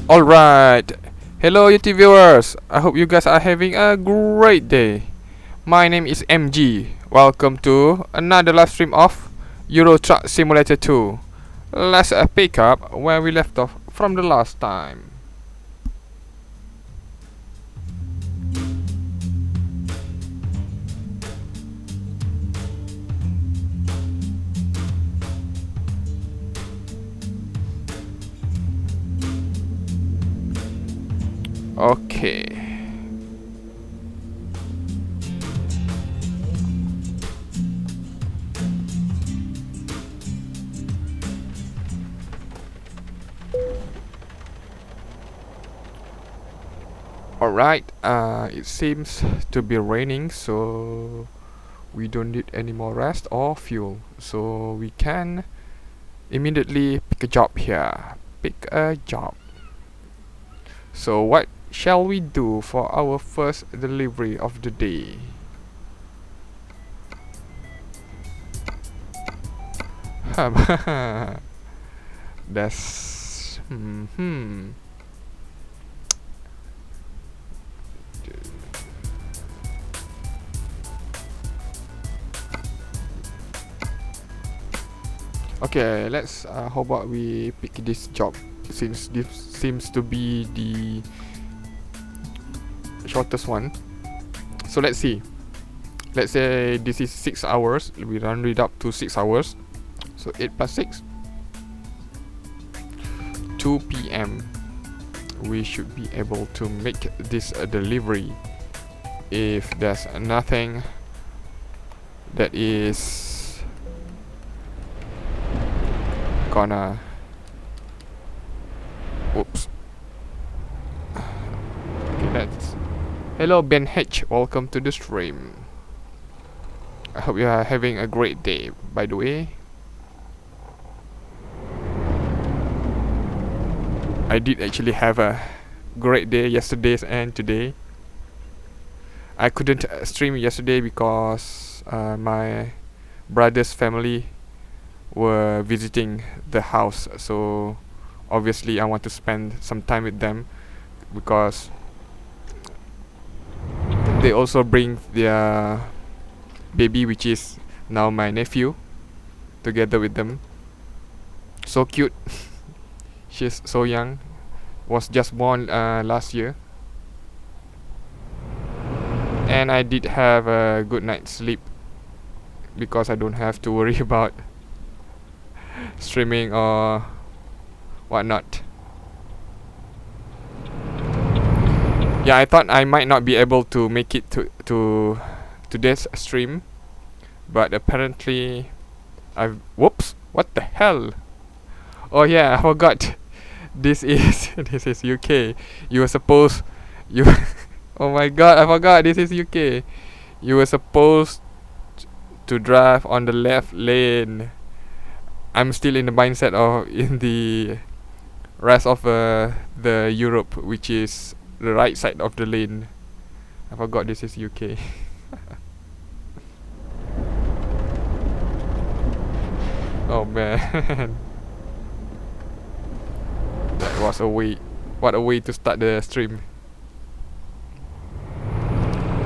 Alright, hello YouTube viewers, I hope you guys are having a great day. My name is MG. Welcome to another live stream of Euro Truck Simulator 2. Let's pick up where we left off from the last time. Okay. Alright, it seems to be raining, so we don't need any more rest or fuel, so we can immediately pick a job here. Pick a job. So what shall we do for our first delivery of the day? That's okay, let's how about we pick this job, since this seems to be the shortest one. So let's see. Let's say this is 6 hours. We round it up to 6 hours. So 8 plus 6, 2 p.m. We should be able to make this a delivery if there's nothing that is gonna oops. Okay, that's hello Ben H, welcome to the stream. I hope you are having a great day, by the way. I did actually have a great day yesterday and today. I couldn't stream yesterday because my brother's family were visiting the house, so obviously I want to spend some time with them, because they also bring their baby, which is now my nephew, together with them. So cute. She's so young, was just born last year, and I did have a good night's sleep because I don't have to worry about streaming or whatnot. Yeah, I thought I might not be able to make it to today's stream, but apparently whoops, what the hell? Oh yeah, I forgot. This is UK. You were supposed you oh my god, I forgot this is UK. You were supposed to drive on the left lane. I'm still in the mindset of in the rest of the Europe, which is the right side of the lane. I forgot this is UK. Oh man. That was a way, what a way to start the stream.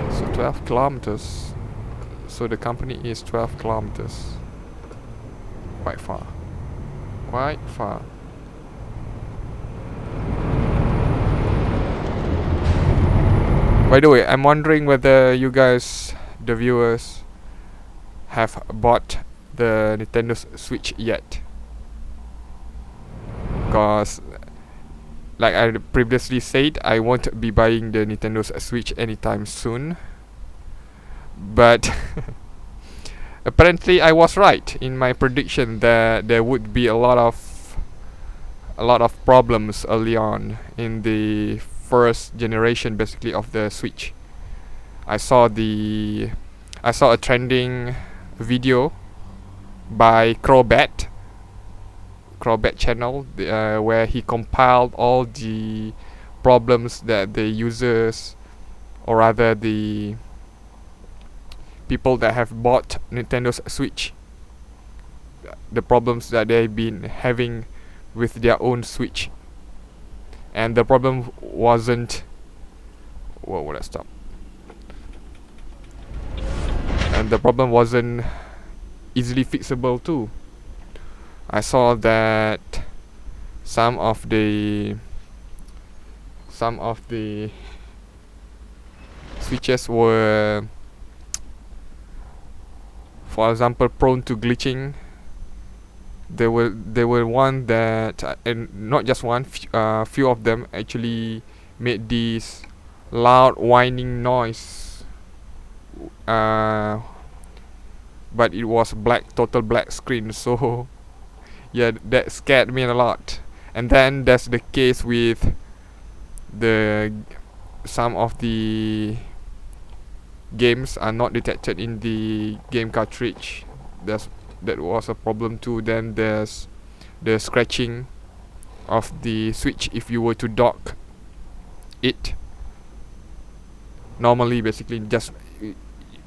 So 12 kilometers. So the company is 12 kilometers. Quite far. Quite far. By the way, I'm wondering whether you guys, the viewers, have bought the Nintendo Switch yet. Because like I previously said, I won't be buying the Nintendo Switch anytime soon. But apparently I was right in my prediction that there would be a lot of problems early on in the first generation, basically, of the Switch. I saw a trending video by Crowbat channel, where he compiled all the problems that the users, or rather the people that have bought Nintendo's Switch, the problems that they've been having with their own Switch. And the problem wasn't whoa, would I stop? And the problem wasn't easily fixable too. I saw that some of the switches were, for example, prone to glitching. There were one that, and not just one, few of them actually made this loud whining noise. But it was total black screen. So yeah, that scared me a lot. And then that's the case with some of the games are not detected in the game cartridge. That was a problem too. Then there's the scratching of the Switch if you were to dock it. Normally, basically, just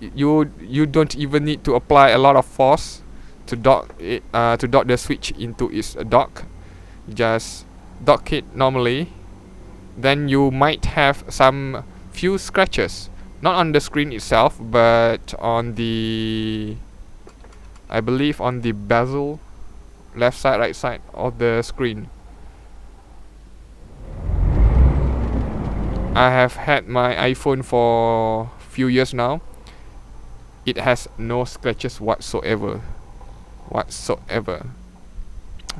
you don't even need to apply a lot of force to dock it, to dock the switch into its dock, just dock it normally. Then you might have some few scratches, not on the screen itself, but on the, I believe on the bezel, left side, right side of the screen. I have had my iPhone for few years now. It has no scratches whatsoever.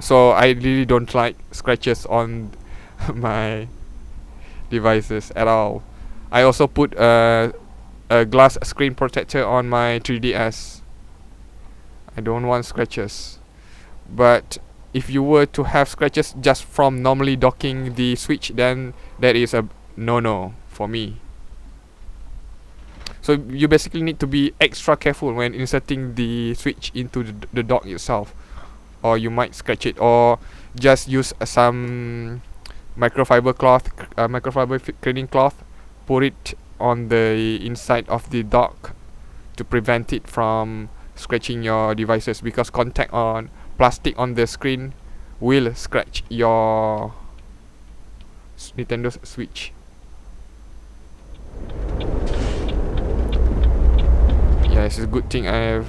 So I really don't like scratches on my devices at all. I also put a glass screen protector on my 3DS. I don't want scratches. But if you were to have scratches just from normally docking the switch, then that is a no for me. So you basically need to be extra careful when inserting the switch into the dock itself, or you might scratch it, or just use some microfiber cleaning cloth, put it on the inside of the dock to prevent it from scratching your devices, because contact on plastic on the screen will scratch your Nintendo Switch. Yeah, it's a good thing I'm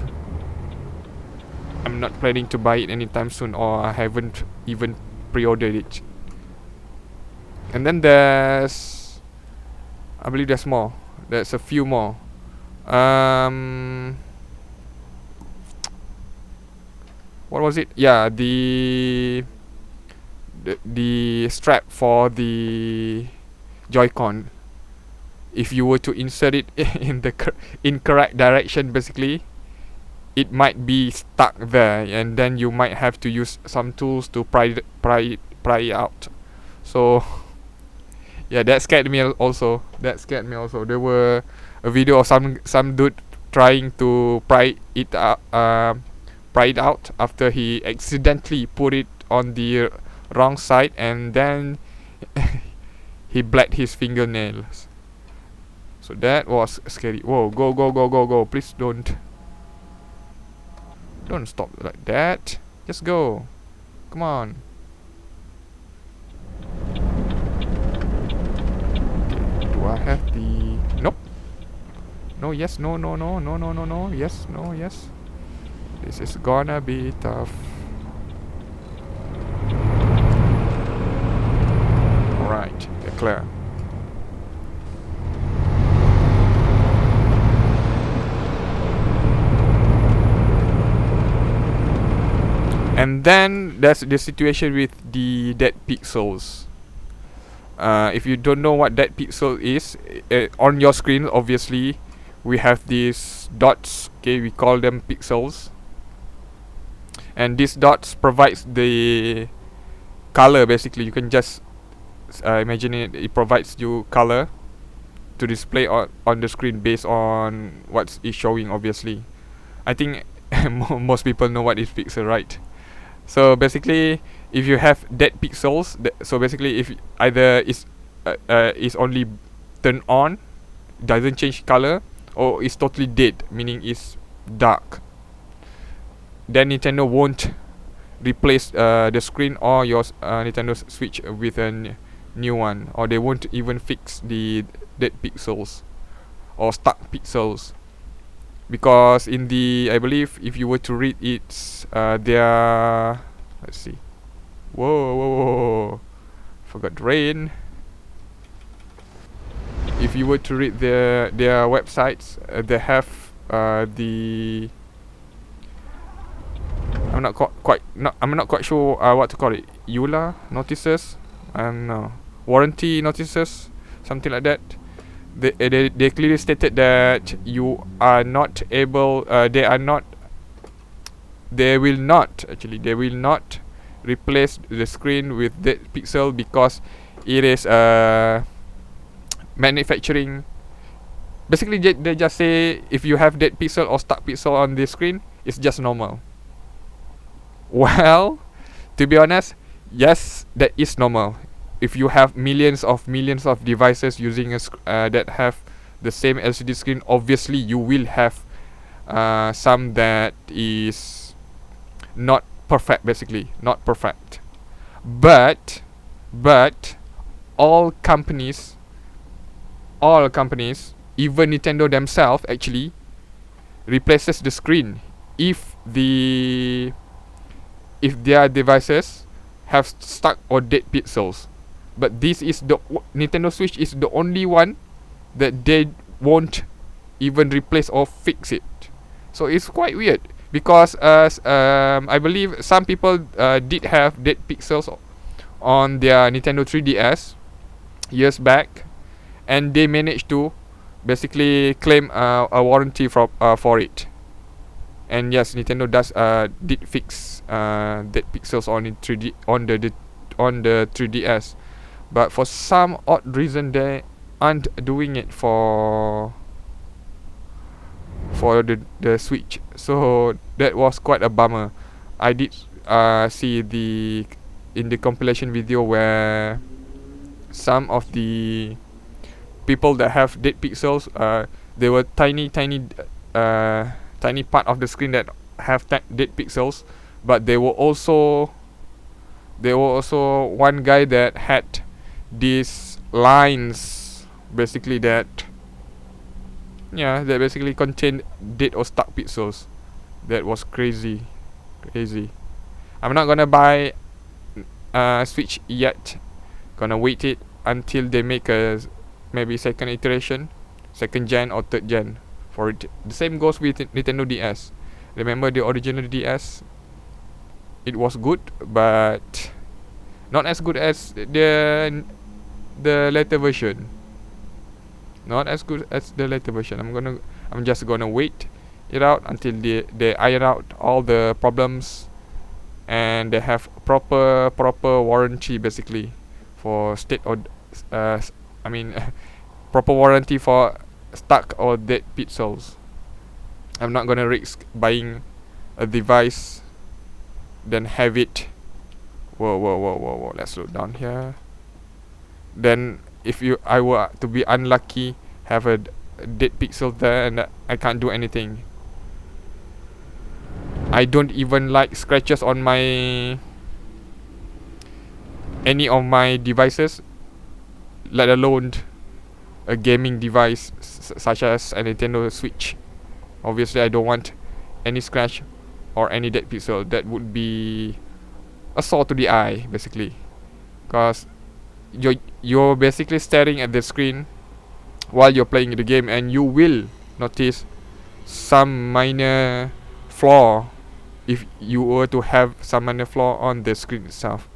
not planning to buy it anytime soon, or I haven't even pre-ordered it. And then there's, I believe there's more. There's a few more. What was it? Yeah, the strap for the Joy-Con. If you were to insert it in the incorrect direction, basically, it might be stuck there, and then you might have to use some tools to pry it out. So yeah, that scared me also. There were a video of some dude trying to pry it out after he accidentally put it on the wrong side, and then he bled his fingernails. So that was scary. Whoa, go. Please don't stop like that. Just go. Come on. Okay, do I have the... Nope. No, yes, no. Yes, no, yes. This is gonna be tough. Alright, they're clear. And then that's the situation with the dead pixels. If you don't know what dead pixel is, on your screen, obviously, we have these dots. Okay, we call them pixels. And these dots provides the color. Basically, you can just imagine it. It provides you color to display on the screen based on what is showing. Obviously, I think most people know what is pixel, right? So basically, if you have dead pixels, so basically if either is only turned on, doesn't change color, or is totally dead, meaning it's dark, then Nintendo won't replace the screen or your Nintendo Switch with a new one, or they won't even fix the dead pixels or stuck pixels. Because in the, I believe, if you were to read its their, let's see, whoa, forgot rain. If you were to read their websites, they have the, I'm not quite sure what to call it, EULA notices, warranty notices, something like that. They clearly stated that you are not able, they will not replace the screen with that pixel, because it is manufacturing. Basically, they just say if you have dead pixel or stuck pixel on the screen, it's just normal. Well, to be honest, yes, that is normal. If you have millions of devices using that have the same LCD screen, obviously you will have some that is not perfect, basically not perfect. But all companies, even Nintendo themselves actually replaces the screen if their devices have stuck or dead pixels. But this is the Nintendo Switch is the only one that they won't even replace or fix it. So it's quite weird because I believe some people did have dead pixels on their Nintendo 3DS years back, and they managed to basically claim a warranty for it. And yes, Nintendo did fix dead pixels on the 3D on the 3DS, but for some odd reason they aren't doing it for the Switch. So that was quite a bummer. I did see in the compilation video where some of the people that have dead pixels, they were tiny part of the screen that have dead pixels, but there were also one guy that had these lines basically that basically contained dead or stuck pixels. That was crazy. I'm not gonna buy Switch yet. Gonna wait it until they make a maybe second iteration, second gen or third gen for it. The same goes with Nintendo DS. Remember the original DS? It was good, but not as good as the later version. Not as good as the later version. I'm just gonna wait it out until they iron out all the problems and they have proper warranty basically for state or proper warranty for stuck or dead pixels. I'm not gonna risk buying a device then have it. Whoa. Let's slow down here. Then if I were to be unlucky, have a dead pixel there and I can't do anything. I don't even like scratches on any of my devices, let alone a gaming device such as a Nintendo Switch. Obviously I don't want any scratch or any dead pixel. That would be a sore to the eye basically, because you're basically staring at the screen while you're playing the game, and you will notice some minor flaw if you were to have some minor flaw on the screen itself.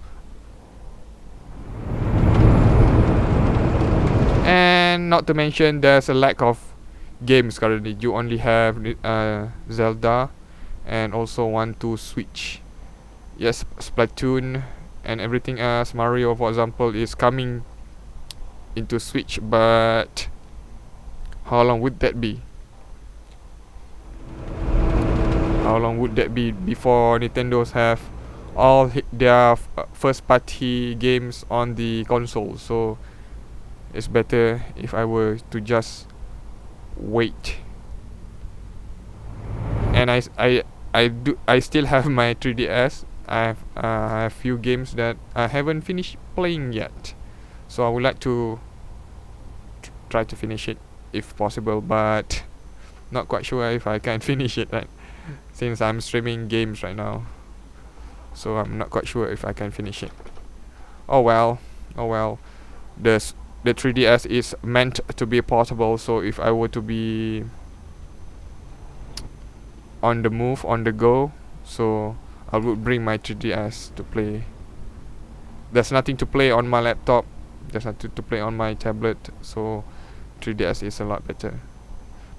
And not to mention there's a lack of games currently. You only have Zelda and also one to Switch. Yes, Splatoon and everything else, Mario for example, is coming into Switch, but how long would that be? How long would that be before Nintendo's have all their first party games on the console? So it's better if I were to just wait. And I still have my 3DS. I have a few games that I haven't finished playing yet, so I would like to try to finish it if possible, but not quite sure if I can finish it, right? Since I'm streaming games right now, so I'm not quite sure if I can finish it. Oh well. The 3DS is meant to be portable, so if I were to be on the move, on the go, so I would bring my 3DS to play. There's nothing to play on my laptop, there's nothing to play on my tablet, so 3DS is a lot better.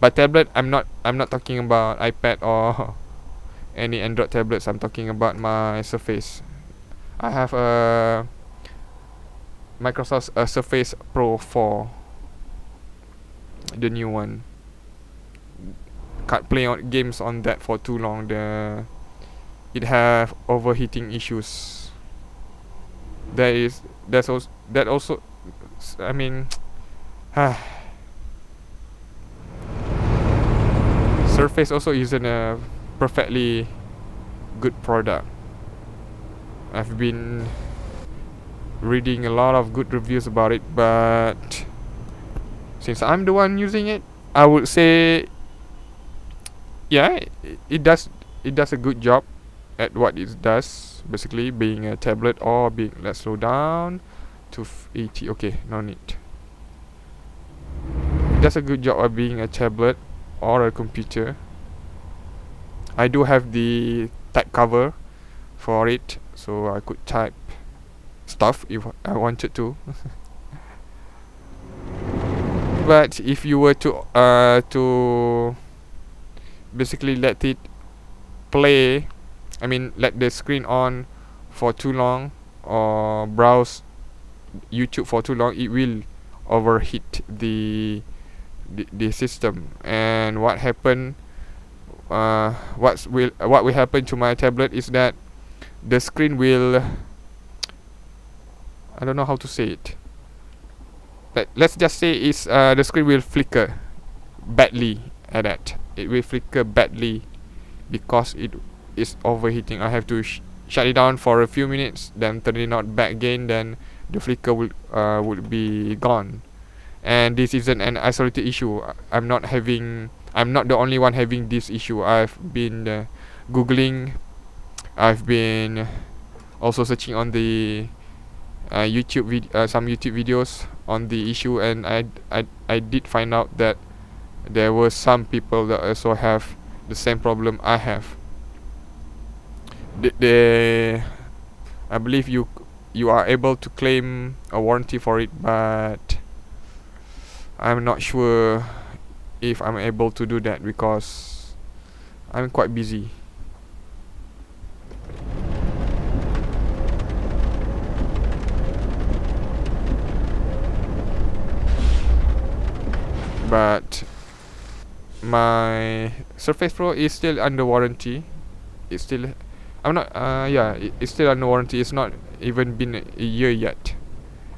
By tablet, I'm not talking about iPad or any Android tablets. I'm talking about my Surface. I have a Microsoft Surface Pro 4, the new one. Can't play on games on that for too long. It have overheating issues. That also I mean Surface also isn't a perfectly good product. I've been reading a lot of good reviews about it, but since I'm the one using it, I would say, yeah, it does a good job at what it does. Basically, being a tablet or being, let's slow down to 80. Okay, no need. It does a good job of being a tablet or a computer. I do have the type cover for it, so I could type stuff if I wanted to. But if you were to basically let it play, I mean let the screen on for too long or browse YouTube for too long, it will overheat the system. And what will happen to my tablet is that the screen will, I don't know how to say it, but let's just say it's the screen will flicker badly at that. It will flicker badly because it is overheating. I have to shut it down for a few minutes, then turn it on back again, then the flicker would be gone. And this isn't an isolated issue. I'm not the only one having this issue. I've been googling. I've been also searching on the some YouTube videos on the issue, and I did find out that there were some people that also have the same problem I have. I believe you are able to claim a warranty for it, but I'm not sure if I'm able to do that because I'm quite busy. But my Surface Pro is still under warranty. It's still, it's still under warranty. It's not even been a year yet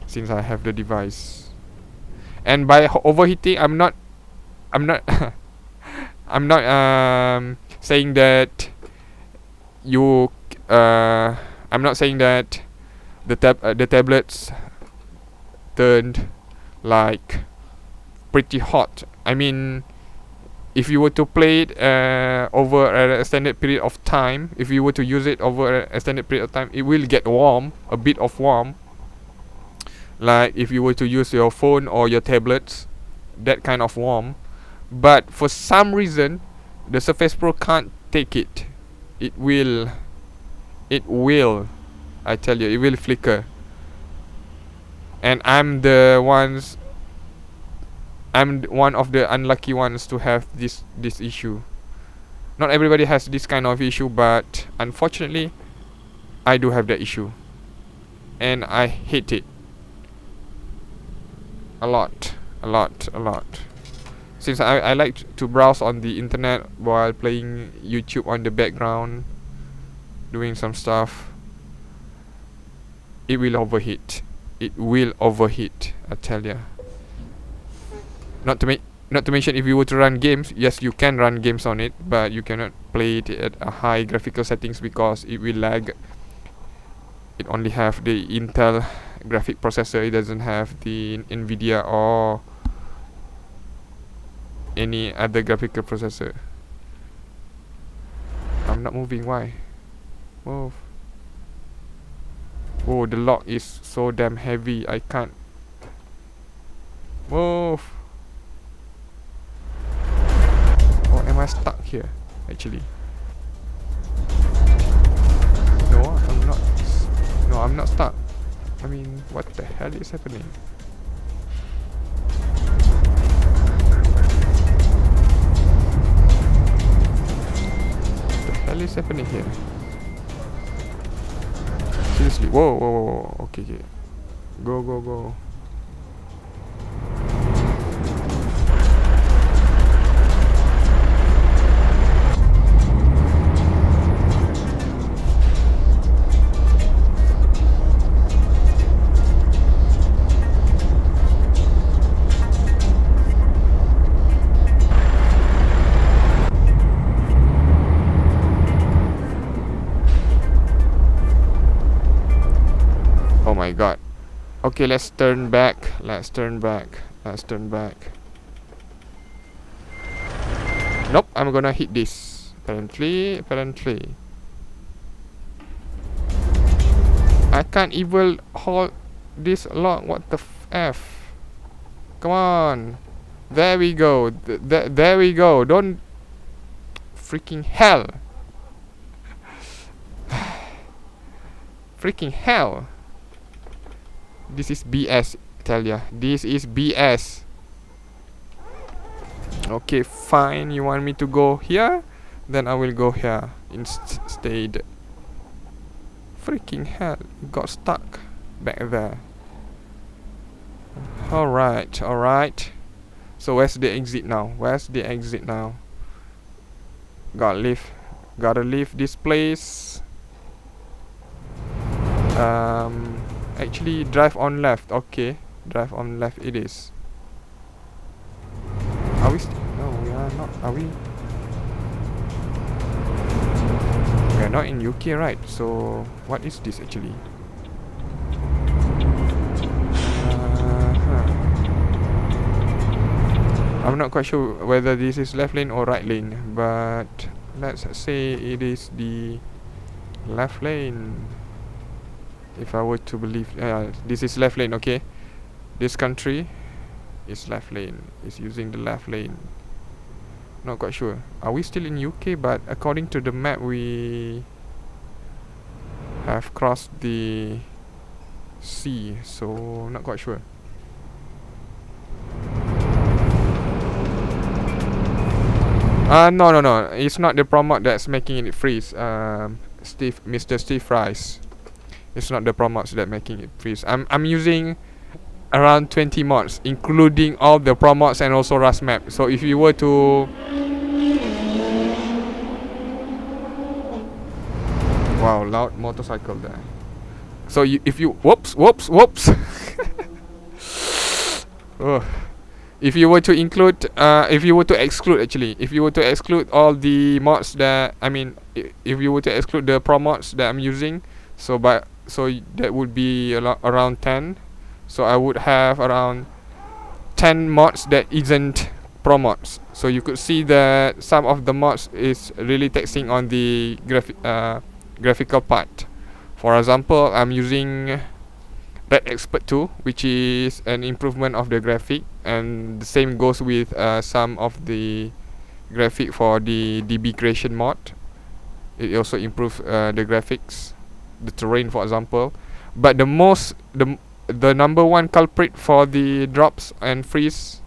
since I have the device. And by overheating, I'm not I'm not saying that I'm not saying that the tablets turned like pretty hot. I mean, if you were to play it over an extended period of time, if you were to use it over an extended period of time, it will get warm, a bit of warm. Like if you were to use your phone or your tablets, that kind of warm. But for some reason, the Surface Pro can't take it. It will, I tell you, it will flicker. And I'm one of the unlucky ones to have this issue. Not everybody has this kind of issue, but unfortunately, I do have that issue, and I hate it a lot. Since I like to browse on the internet while playing YouTube on the background, doing some stuff, it will overheat. I tell ya. Not to mention, if you were to run games, yes, you can run games on it, but you cannot play it at a high graphical settings because it will lag. It only have the Intel graphic processor. It doesn't have the Nvidia or any other graphical processor. I'm not moving. Why? Move. Oh, the lock is so damn heavy. I can't move. Or am I stuck here? Actually, no, I'm not. No, I'm not stuck. I mean, what the hell is happening? What the hell is happening here? Seriously, whoa. Okay. Go. Oh my god. Okay, let's turn back. Let's turn back. Let's turn back. Nope, I'm gonna hit this. Apparently. I can't even hold this long. What the F? Come on. There we go. There we go. Don't. Freaking hell. Freaking hell. This is BS. Tell ya. This is BS. Okay, fine. You want me to go here? Then I will go here instead. Freaking hell. Got stuck back there. Alright, alright. So where's the exit now? Where's the exit now? Gotta leave this place. Actually drive on left. Okay, drive on left it is. Are we no, we are not. Are we? We are not in UK, right? So what is this actually? I'm not quite sure whether this is left lane or right lane, but let's say it is the left lane. If I were to believe, this is left lane. Okay, this country is left lane. Is using the left lane. Not quite sure. Are we still in UK? But according to the map, we have crossed the sea, so not quite sure. No. It's not the Promods that's making it freeze. Mr. Steve Rice. It's not the Promods that making it freeze. I'm using around 20 mods, including all the Promods and also Rusmap. So if you were to wow, loud motorcycle there. So if you whoops. Oh. If you were to include, if you were to exclude all the mods that, I mean, if you were to exclude the Promods that I'm using, so that would be around 10. So I would have around 10 mods that isn't Promods. So you could see that some of the mods is really taxing on the graphical part. For example, I'm using Red Expert 2, which is an improvement of the graphic, and the same goes with some of the graphic for the DB creation mod. It also improves the graphics, the terrain, for example. But the number one culprit for the drops and freezes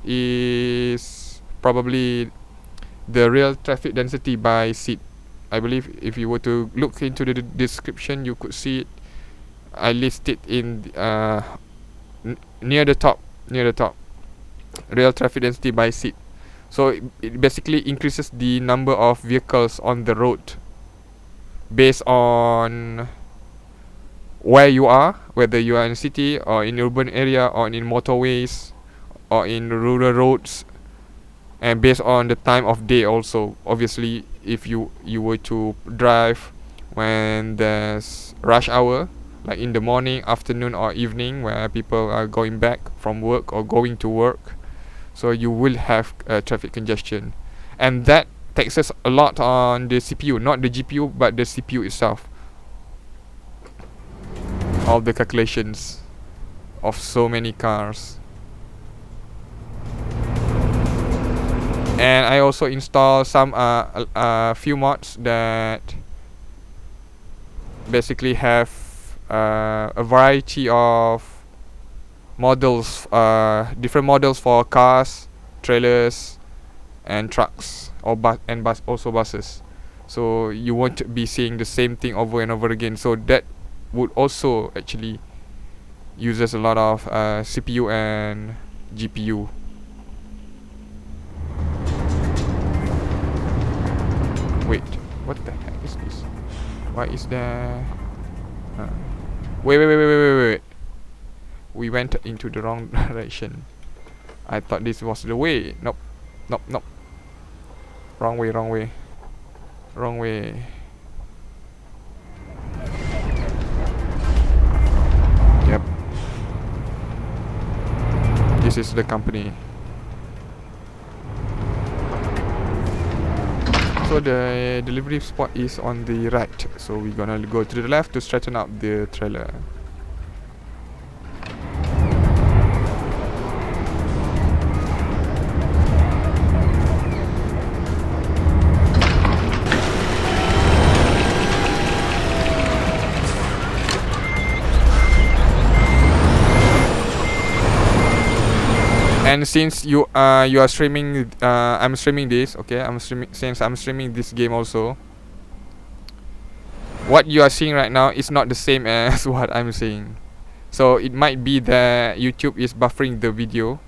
is probably the real traffic density by seat. I believe if you were to look into the description, you could see it. I list it in near the top. Real traffic density by seat. So it basically increases the number of vehicles on the road based on where you are, whether you are in a city or in urban area or in motorways or in rural roads, and based on the time of day also. Obviously, if you were to drive when there's rush hour, like in the morning, afternoon or evening, where people are going back from work or going to work, so you will have traffic congestion, and that taxes a lot on the CPU, not the GPU but the CPU itself. All the calculations of so many cars. And I also install some few mods that basically have a variety of models, different models for cars, trailers, and trucks, or also buses. So you won't be seeing the same thing over and over again. So that would also actually uses a lot of CPU and GPU. Wait, what the heck is this? Why is there? Wait. We went into the wrong direction. I thought this was the way. Nope. Wrong way. This is the company. So the delivery spot is on the right. So we're gonna go to the left to straighten out the trailer. And since you are streaming, I'm streaming this. Okay, since I'm streaming this game also. What you are seeing right now is not the same as what I'm seeing. So it might be that YouTube is buffering the video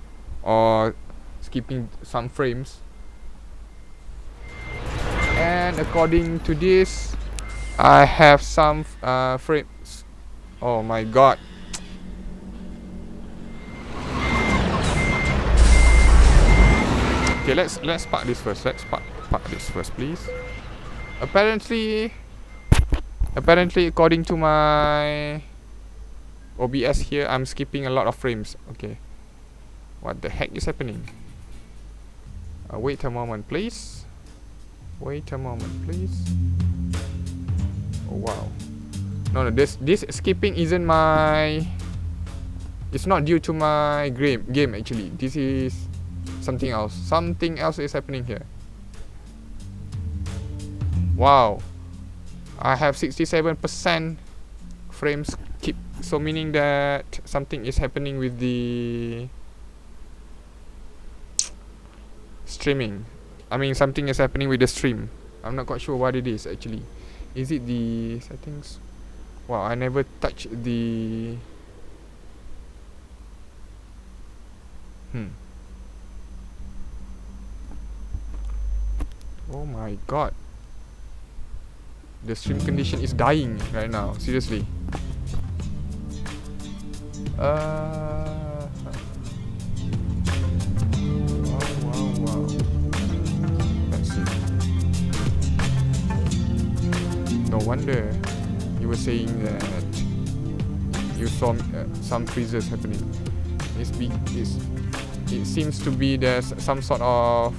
or skipping some frames. And according to this, I have some frames. Oh my god. Okay, let's park this first. Let's park this first, please. Apparently, according to my OBS here, I'm skipping a lot of frames. Okay, what the heck is happening? Wait a moment, please. Wait a moment, please. Oh wow. No, this skipping isn't my. It's not due to my game actually. This is something else. Something else is happening here. Wow. I have 67% frames skip. So meaning that something is happening with the streaming. I mean something is happening with the stream. I'm not quite sure what it is actually. Is it the settings? Wow, I never touched the Oh my god. The stream condition is dying right now. Seriously. Wow. Let's see. No wonder you were saying that you saw some freezes happening. It seems to be there's some sort of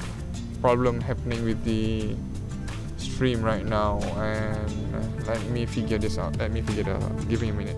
problem happening with the stream right now, and let me figure this out. Give me a minute.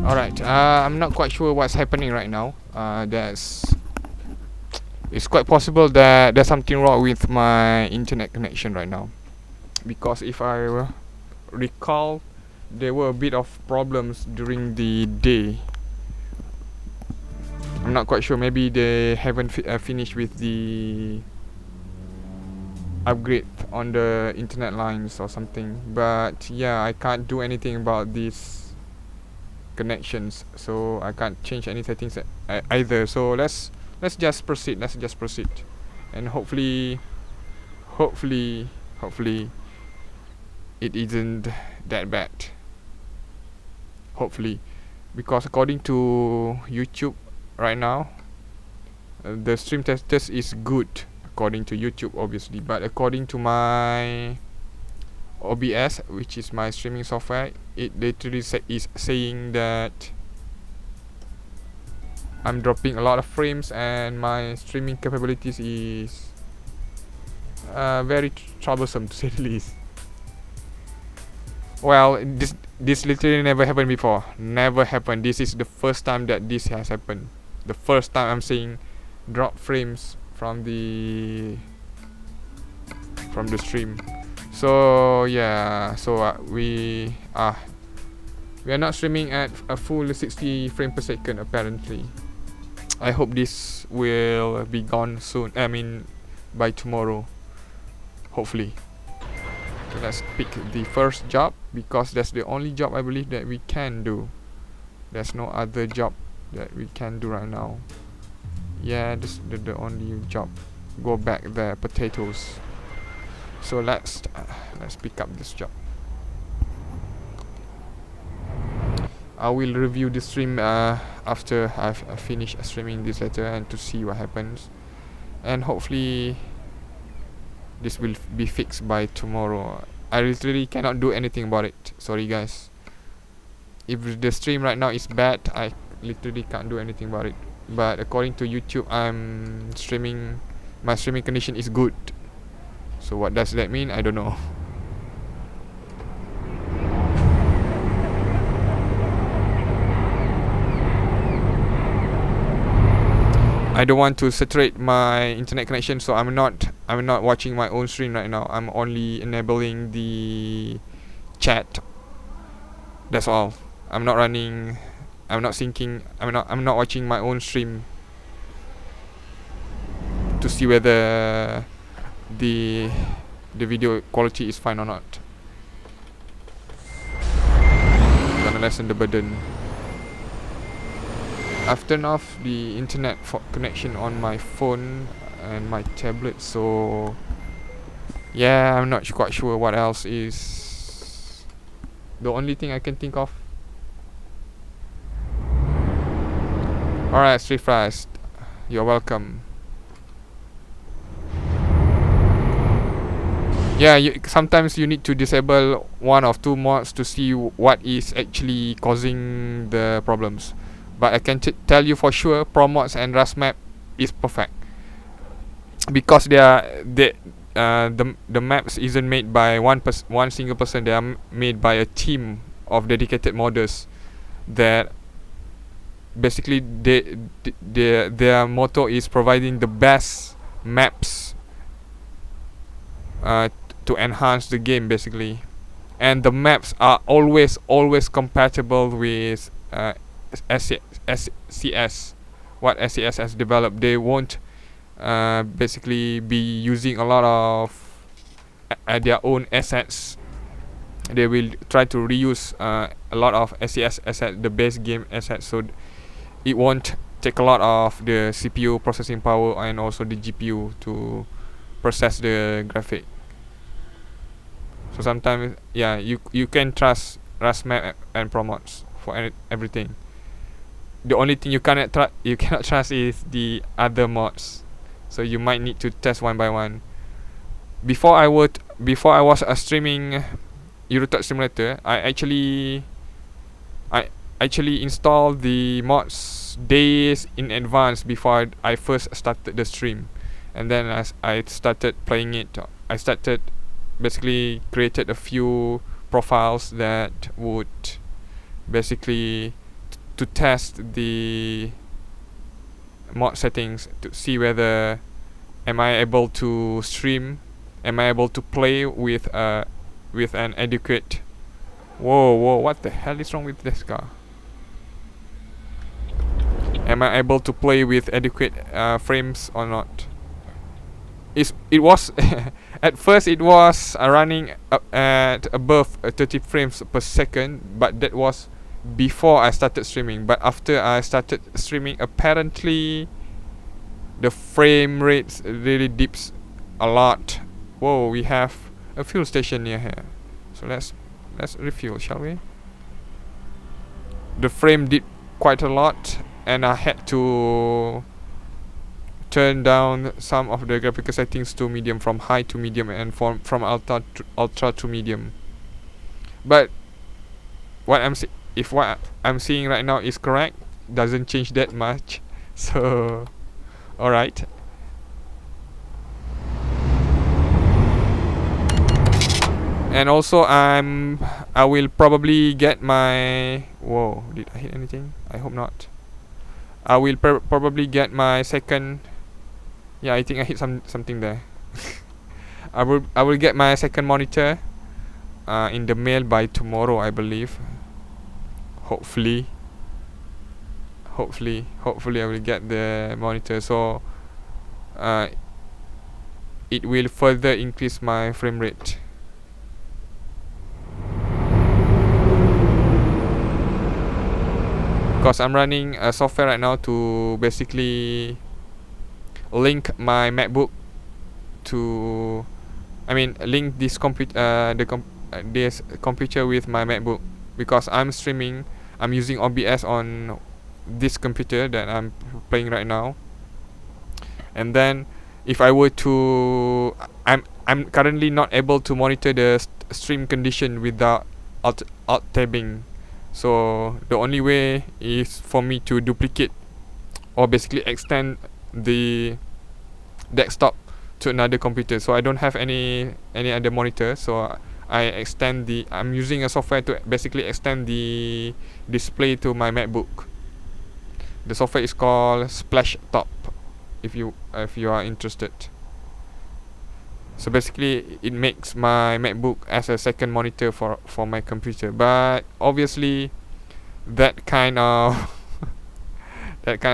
Alright, I'm not quite sure what's happening right now. It's quite possible that there's something wrong with my internet connection right now, because if I recall, there were a bit of problems during the day. I'm not quite sure. Maybe they haven't finished with the upgrade on the internet lines or something. But yeah, I can't do anything about these connections, so I can't change any settings either. So let's just proceed. And hopefully it isn't that bad. Hopefully, because according to YouTube right now, the stream test is good according to YouTube, obviously. But according to my OBS, which is my streaming software, it literally is saying that I'm dropping a lot of frames and my streaming capabilities is very troublesome, to say the least. Well, this literally never happened before. Never happened. This is the first time that this has happened. The first time I'm seeing drop frames from the stream. So yeah, so we are not streaming at a full 60 frame per second apparently. I hope this will be gone soon. I mean, by tomorrow, hopefully. So let's pick the first job, because that's the only job I believe that we can do. There's no other job that we can do right now. Yeah, this is the only job. Go back there, potatoes. So let's pick up this job. I will review the stream after I've finished streaming this later, and to see what happens. And hopefully this will be fixed by tomorrow. I literally cannot do anything about it. Sorry guys. If the stream right now is bad, I literally can't do anything about it. But according to YouTube, my streaming condition is good. So what does that mean? I don't know. I don't want to saturate my internet connection, so I'm not watching my own stream right now. I'm only enabling the chat. That's all. I'm not syncing. I'm not watching my own stream to see whether the video quality is fine or not. I'm gonna lessen the burden. I've turned off the internet connection on my phone and my tablet, so yeah, I'm not quite sure what else is the only thing I can think of. Alright, Street Fast, you're welcome. Yeah, sometimes you need to disable one of two mods to see what is actually causing the problems. But I can tell you for sure, Promods and Rusmap is perfect, because the maps isn't made by one single person. They are made by a team of dedicated modders that basically their motto is providing the best maps to enhance the game basically, and the maps are always compatible with SCS, what SCS has developed. They won't basically be using a lot of their own assets. They will try to reuse a lot of SCS assets, the base game assets, so it won't take a lot of the CPU processing power and also the GPU to process the graphic. So sometimes, yeah, you can trust Rusmap and Promods for everything. The only thing you cannot trust is the other mods. So you might need to test one by one. Before I was streaming Euro Truck Simulator, I actually installed the mods days in advance before I first started the stream, and then as I started playing it, I basically created a few profiles that would basically to test the mod settings to see whether am I able to stream, am I able to play with an adequate. Whoa, what the hell is wrong with this car? Am I able to play with adequate frames or not? It was at first it was running at above 30 frames per second, but that was before I started streaming. But after I started streaming, apparently the frame rates really dips a lot. Whoa, we have a fuel station near here, so let's refuel, shall we? The frame dipped quite a lot, and I had to turn down some of the graphical settings to medium, from high to medium, and from ultra to medium. But if what I'm seeing right now is correct, doesn't change that much. So alright. And also I will probably get my, whoa, did I hit anything? I hope not. I will probably get my second. Yeah, I think I hit something there. I will get my second monitor in the mail by tomorrow, I believe. Hopefully I will get the monitor, so it will further increase my frame rate. Because I'm running a software right now to basically link my MacBook to, link this this computer with my MacBook, because I'm streaming. I'm using OBS on this computer that I'm playing right now, and then if I were to, I'm currently not able to monitor the stream condition without alt tabbing. So the only way is for me to duplicate or basically extend the desktop to another computer. So I don't have any other monitor, so I'm using a software to basically extend the display to my MacBook. The software is called Splash Top, if you are interested. So basically it makes my MacBook as a second monitor for my computer. But obviously that kind of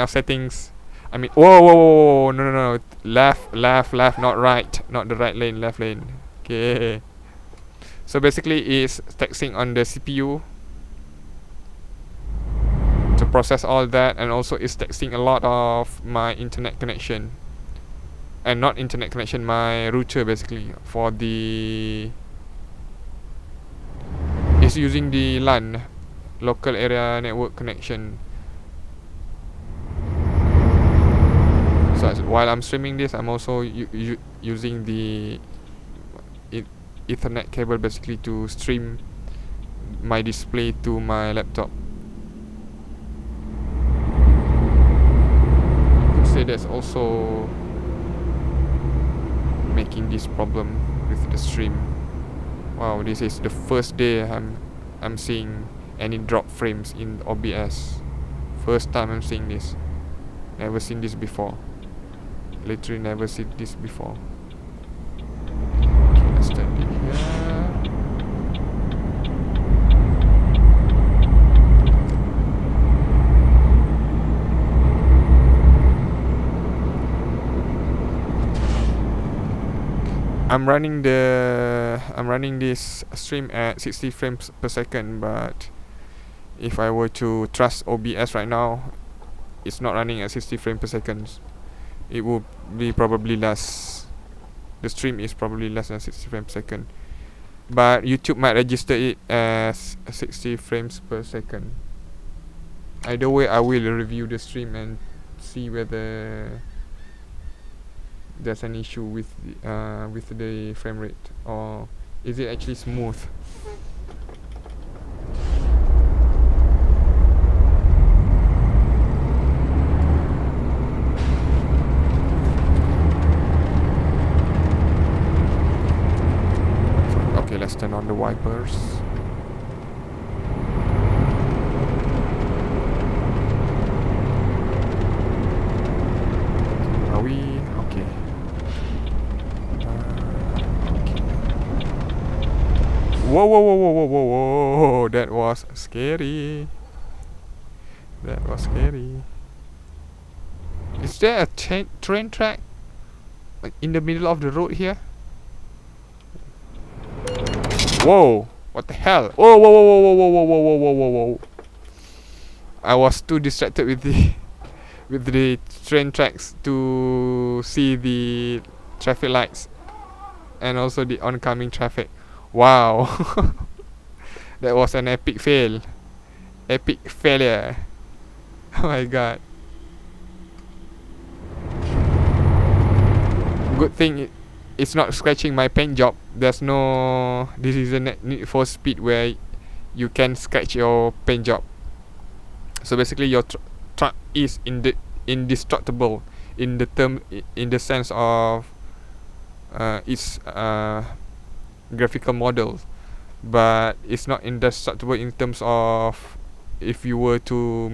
settings, whoa, no, left, not right, not the right lane, left lane. Okay, so basically it's taxing on the CPU to process all that, and also it's taxing a lot of my internet connection, and not internet connection, my router basically, for the, it's using the LAN, local area network connection. So while I'm streaming this, I'm also using the Ethernet cable basically to stream my display to my laptop. I could say that's also making this problem with the stream. Wow, this is the first day I'm seeing any drop frames in OBS. First time I'm seeing this. Never seen this before. Literally never seen this before. Okay, let's turn it here. I'm running this stream at 60 frames per second, but if I were to trust OBS right now, it's not running at 60 frames per second. It will be probably less. The stream is probably less than 60 frames per second, but YouTube might register it as 60 frames per second. Either way, I will review the stream and see whether there's an issue with the frame rate, or is it actually smooth. Okay, let's turn on the wipers. Whoa, whoa, whoa, whoa, whoa, whoa, whoa! That was scary. That was scary. Is there a train track like in the middle of the road here? Whoa! What the hell? Whoa, whoa, whoa, whoa, whoa, whoa, whoa, whoa, whoa, whoa, whoa! I was too distracted with the train tracks to see the traffic lights and also the oncoming traffic. Wow. That was an epic fail. Epic failure. Oh my god. Good thing it's not scratching my paint job. This is a Need for Speed where you can scratch your paint job. So basically your truck is indestructible in the sense of its graphical model, but it's not indestructible in terms of if you were to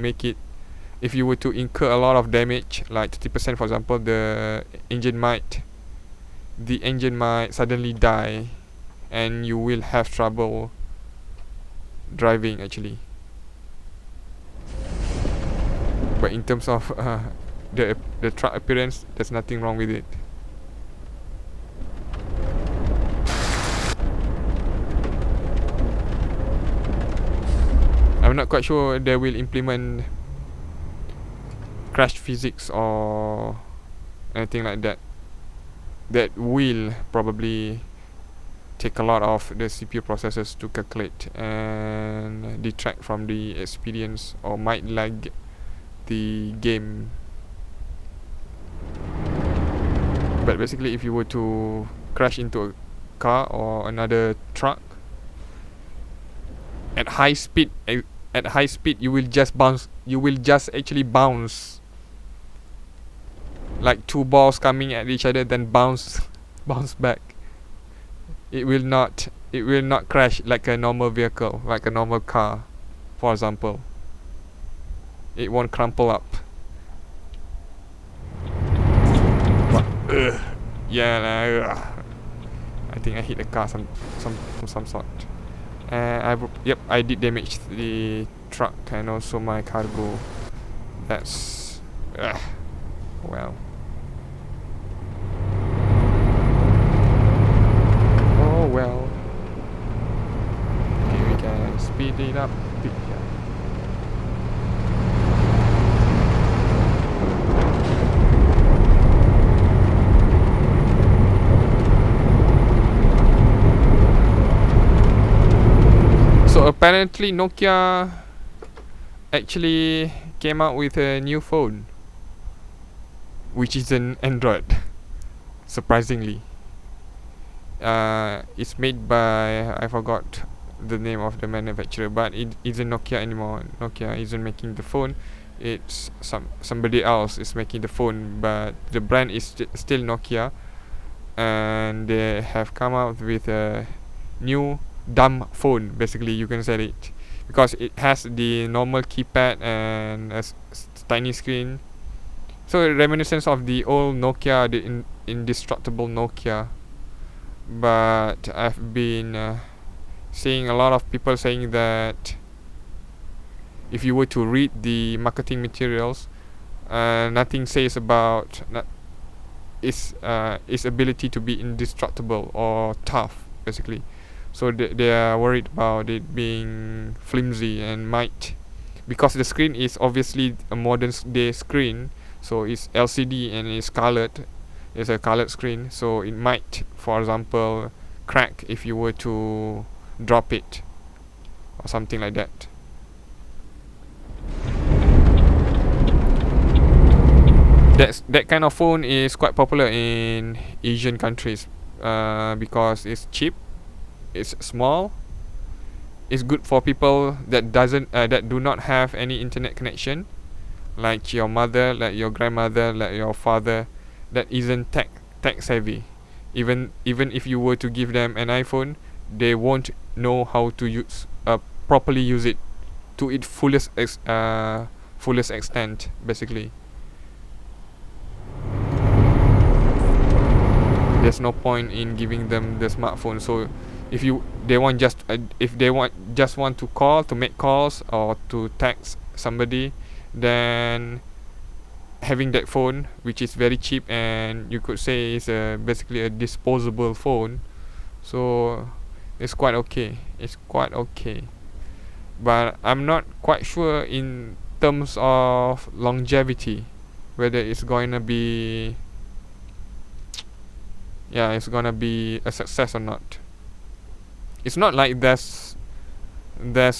incur a lot of damage, like 30%, for example, the engine might suddenly die and you will have trouble driving actually. But in terms of the truck appearance, there's nothing wrong with it. I'm not quite sure they will implement crash physics or anything like that. That will probably take a lot of the CPU processors to calculate and detract from the experience, or might lag the game. But basically, if you were to crash into a car or another truck at high speed, you will just bounce. You will just actually bounce, like two balls coming at each other, then bounce back. It will not crash like a normal vehicle, like a normal car, for example. It won't crumple up. What? Yeah, I think I hit a car some sort. I did damage the truck and also my cargo. That's well. Oh well. Okay, we can speed it up a bit here. So apparently Nokia actually came out with a new phone, which is an Android. Surprisingly, it's made by, I forgot the name of the manufacturer, but it isn't Nokia anymore. Nokia isn't making the phone. It's somebody else is making the phone, but the brand is still Nokia, and they have come out with a new dumb phone. Basically, you can say it, because it has the normal keypad and a tiny screen. So reminiscence of the old Nokia, the indestructible Nokia. But I've been seeing a lot of people saying that if you were to read the marketing materials, nothing says about its ability to be indestructible or tough, basically. So they are worried about it being flimsy and might, because the screen is obviously a modern day screen, so it's LCD and it's colored. It's a colored screen, so it might, for example, crack if you were to drop it or something like that. That kind of phone is quite popular in Asian countries, because it's cheap, it's small, it's good for people that do not have any internet connection, like your mother, like your grandmother, like your father, that isn't tech savvy. Even if you were to give them an iPhone, they won't know how to properly use it to its fullest extent, basically. There's no point in giving them the smartphone. So if they want just want to call, to make calls or to text somebody, then having that phone, which is very cheap and you could say is basically a disposable phone, so it's quite okay. But I'm not quite sure in terms of longevity whether it's gonna be it's gonna be a success or not. It's not like there's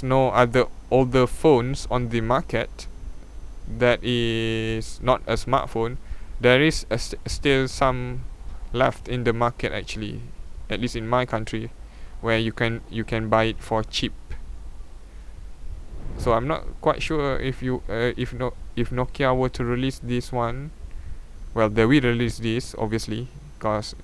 no other older phones on the market that is not a smartphone. There is still some left in the market, actually, at least in my country, where you can buy it for cheap. So I'm not quite sure if Nokia were to release this one. Well, they will release this, obviously, because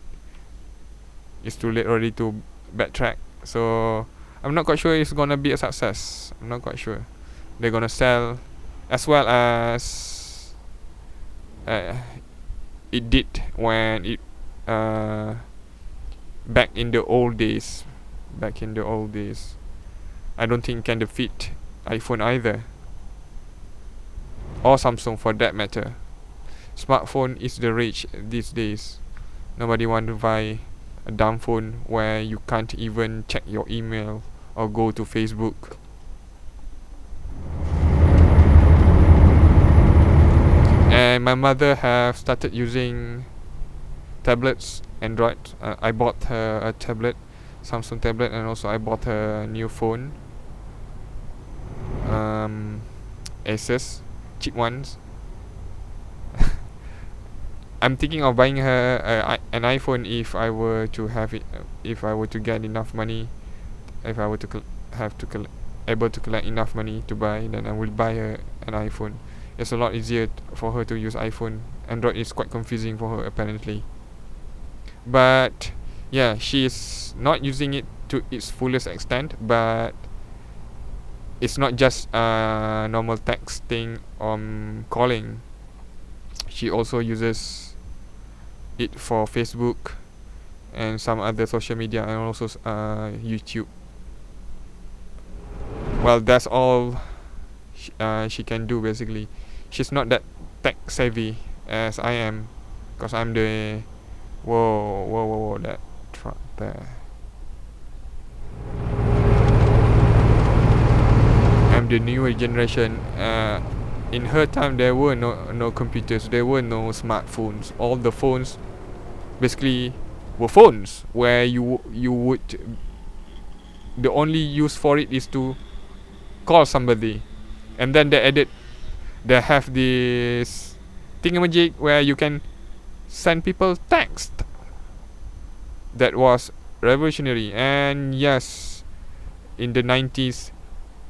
it's too late already to backtrack. So I'm not quite sure it's gonna be a success. I'm not quite sure they're gonna sell as well as it did when it back in the old days. I don't think it can defeat iPhone either, or Samsung for that matter. Smartphone is the rage these days. Nobody want to buy a dumb phone where you can't even check your email or go to Facebook. And my mother have started using tablets, Android. I bought her a tablet, Samsung tablet, and also I bought her a new phone, Asus, cheap ones. I'm thinking of buying her an iPhone if I were to have it, if I were to get enough money, if I were to able to collect enough money to buy, then I will buy her an iPhone. It's a lot easier for her to use iPhone. Android is quite confusing for her apparently. But yeah, she is not using it to its fullest extent, but it's not just normal texting or calling. She also uses it for Facebook and some other social media, and also YouTube. Well, that's all she can do basically. She's not that tech savvy as I am, because I'm the whoa that truck there. I'm the newer generation. In her time there were no computers, there were no smartphones. All the phones basically were phones where you would, the only use for it is to call somebody, and then they have this thingamajig where you can send people text. That was revolutionary. And yes, in the 90s,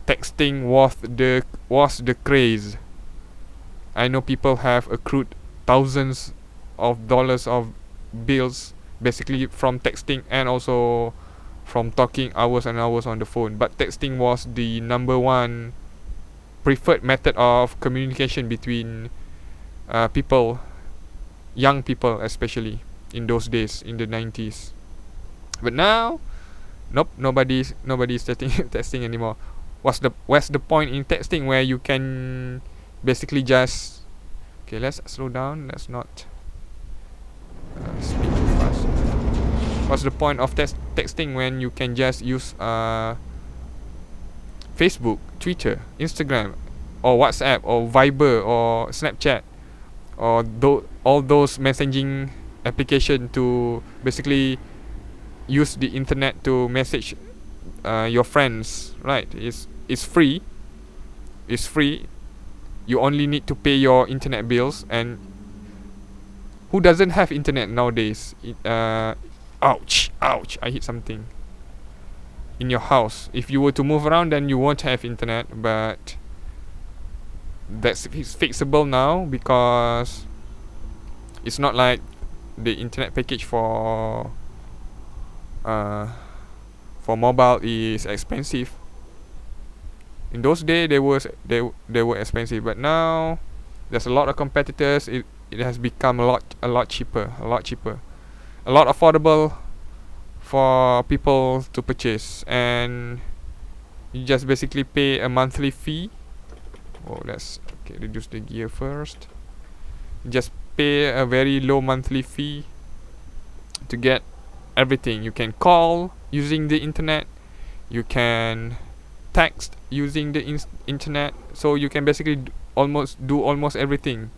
texting was the craze. I know people have accrued thousands of dollars of bills basically from texting, and also from talking hours and hours on the phone. But texting was the number one preferred method of communication between people, young people especially, in those days, in the 90s. But now, nope, nobody's texting anymore. What's the point in texting where you can basically just, okay, let's slow down, let's not speak too fast. What's the point of texting when you can just use Facebook, Twitter, Instagram, or WhatsApp, or Viber, or Snapchat, or all those messaging application to basically use the internet to message your friends, right? It's free. You only need to pay your internet bills. And who doesn't have internet nowadays? Ouch, I hit something. In your house, if you were to move around, then you won't have internet. But that's fixable now, because it's not like the internet package for mobile is expensive. In those days they were expensive, but now there's a lot of competitors. It has become a lot cheaper, a lot affordable for people to purchase, and you just basically pay a monthly fee. Oh, that's okay. Reduce the gear first. Just pay a very low monthly fee to get everything. You can call using the internet. You can text using the internet. So you can basically do almost everything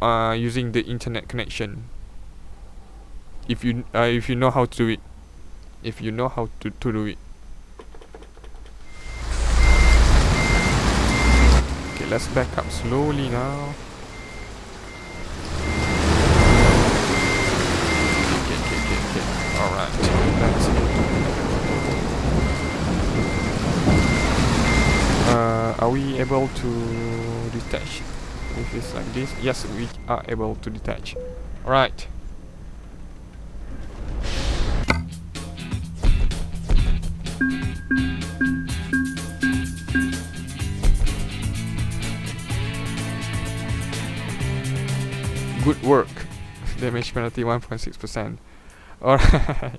using the internet connection. If you know how to do it. If you know how to do it. Okay, let's back up slowly now. Okay. Alright. That's it. Are we able to detach if it's like this? Yes, we are able to detach. Alright. Good work. Damage penalty 1.6%. Alright.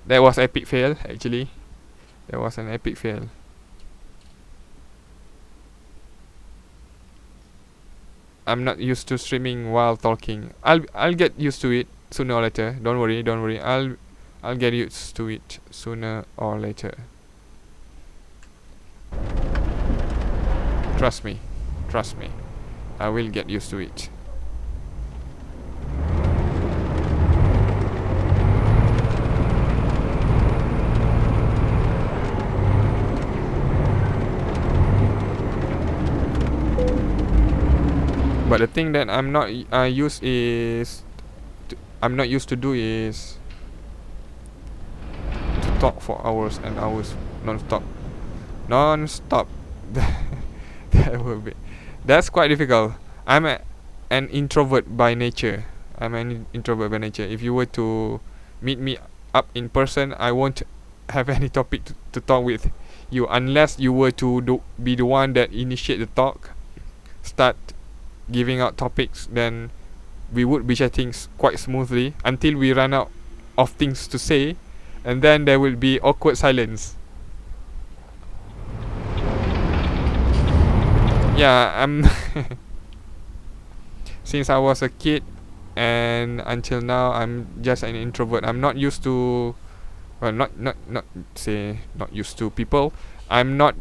That was epic fail actually. That was an epic fail. I'm not used to streaming while talking. I'll get used to it sooner or later. Don't worry. I'll get used to it sooner or later. Trust me. I will get used to it. But the thing that I'm not used to do is to talk for hours and hours non-stop. That's quite difficult. I'm an introvert by nature. If you were to meet me up in person, I won't have any topic to talk with you unless you were to be the one that initiate the talk, start giving out topics. Then we would be chatting quite smoothly until we run out of things to say, and then there will be awkward silence. Yeah, I'm since I was a kid and until now I'm just an introvert. I'm not used to, well, not used to people. I'm not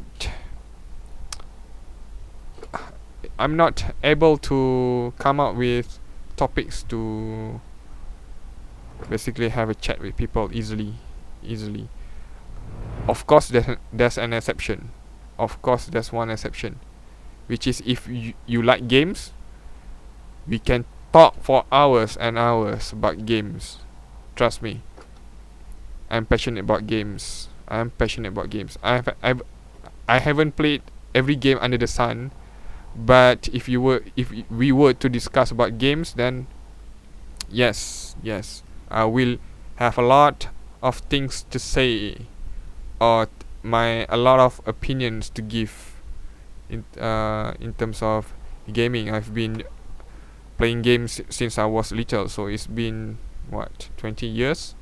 able to come up with topics to basically have a chat with people easily. Of course there's an exception. Of course there's one exception, which is if you like games, we can talk for hours and hours about games. Trust me, I'm passionate about games. I haven't played every game under the sun, but if we were to discuss about games, then yes, I will have a lot of things to say, or a lot of opinions to give in terms of gaming. I've been playing games since I was little, so it's been 20 years.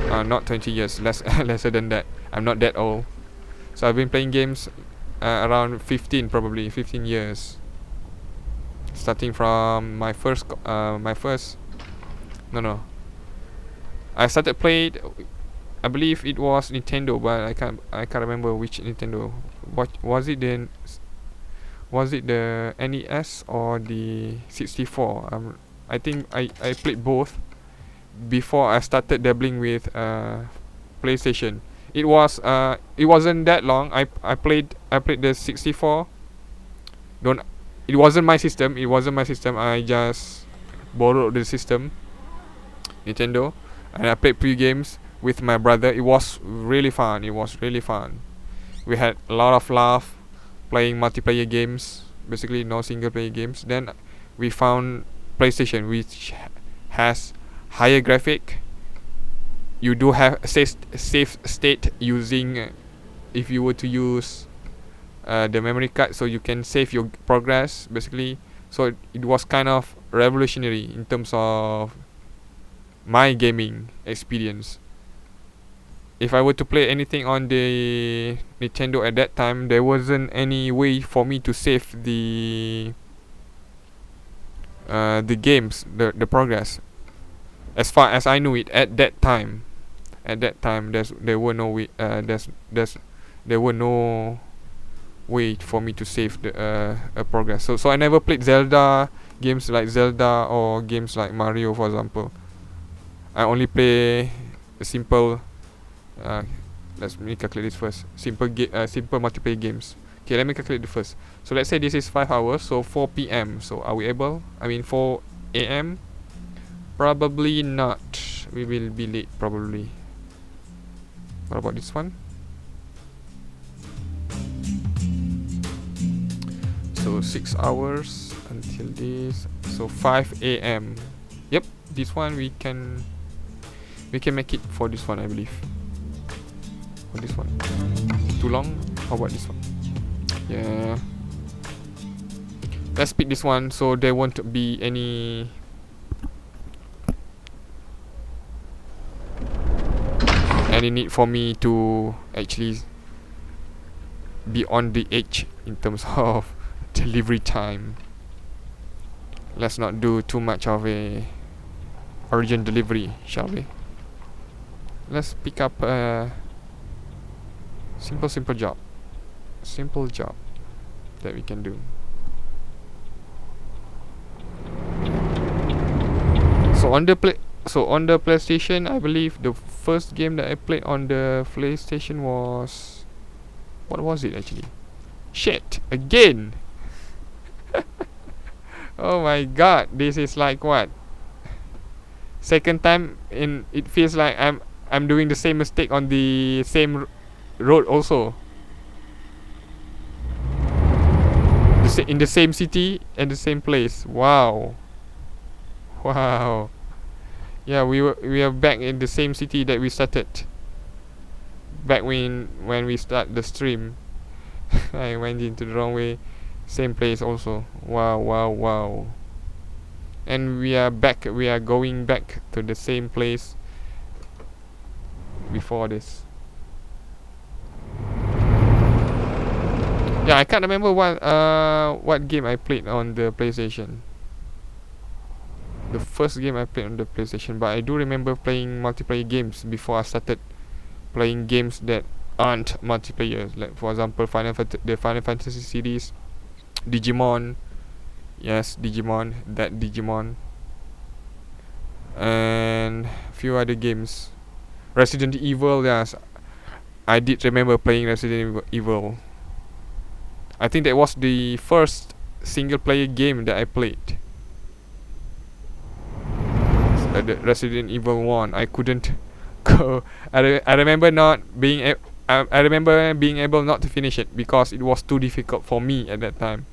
Not 20 years, lesser than that. I'm not that old. So I've been playing games around 15 years. Starting from I started playing, I believe it was Nintendo, but I can't remember which Nintendo. What was it then? Was it the NES or the 64? I think I played both before I started dabbling with PlayStation. It wasn't that long. I played the 64. It wasn't my system. I just borrowed the system, Nintendo, and I played few games with my brother. It was really fun. We had a lot of laugh playing multiplayer games, basically no single player games. Then we found PlayStation, which has higher graphic. You do have a safe state using if you were to use the memory card, so you can save your progress basically. So it was kind of revolutionary in terms of my gaming experience. If I were to play anything on the Nintendo at that time, there wasn't any way for me to save the games, the progress. As far as I knew it at that time, there were no way. There were no way for me to save the progress. So I never played Zelda games like Zelda or games like Mario, for example. I only play a simple. Let me calculate this first. Simple multiplayer games. Okay, let me calculate it first. So let's say this is 5 hours, so 4 p.m. So are we able? 4 a.m. Probably not. We will be late probably. What about this one? So 6 hours until this. So 5 a.m. Yep, this one we can make it for this one, I believe. For this one. Too long? How about this one? Yeah. Let's pick this one so there won't be any need for me to actually be on the edge in terms of delivery time. Let's not do too much of a urgent delivery, shall we? Let's pick up a simple job. Simple job that we can do. So on the PlayStation, I believe the first game that I played on the PlayStation was, what was it actually? Shit, again. Oh my god, this is like what? Second time it feels like I'm doing the same mistake on the same road also. In the same city and the same place. Wow. Yeah, we are back in the same city that we started. Back when we start the stream. I went into the wrong way. Same place also. Wow. And we are going back to the same place before this. Yeah, I can't remember what game I played on the PlayStation. The first game I played on the PlayStation, but I do remember playing multiplayer games before I started playing games that aren't multiplayer. Like for example, the Final Fantasy series, Digimon. Yes, Digimon, and a few other games. Resident Evil, yes, I did remember playing Resident Evil. I think that was the first single player game that I played. The Resident Evil 1. I couldn't go. I remember I remember being able not to finish it because it was too difficult for me at that time.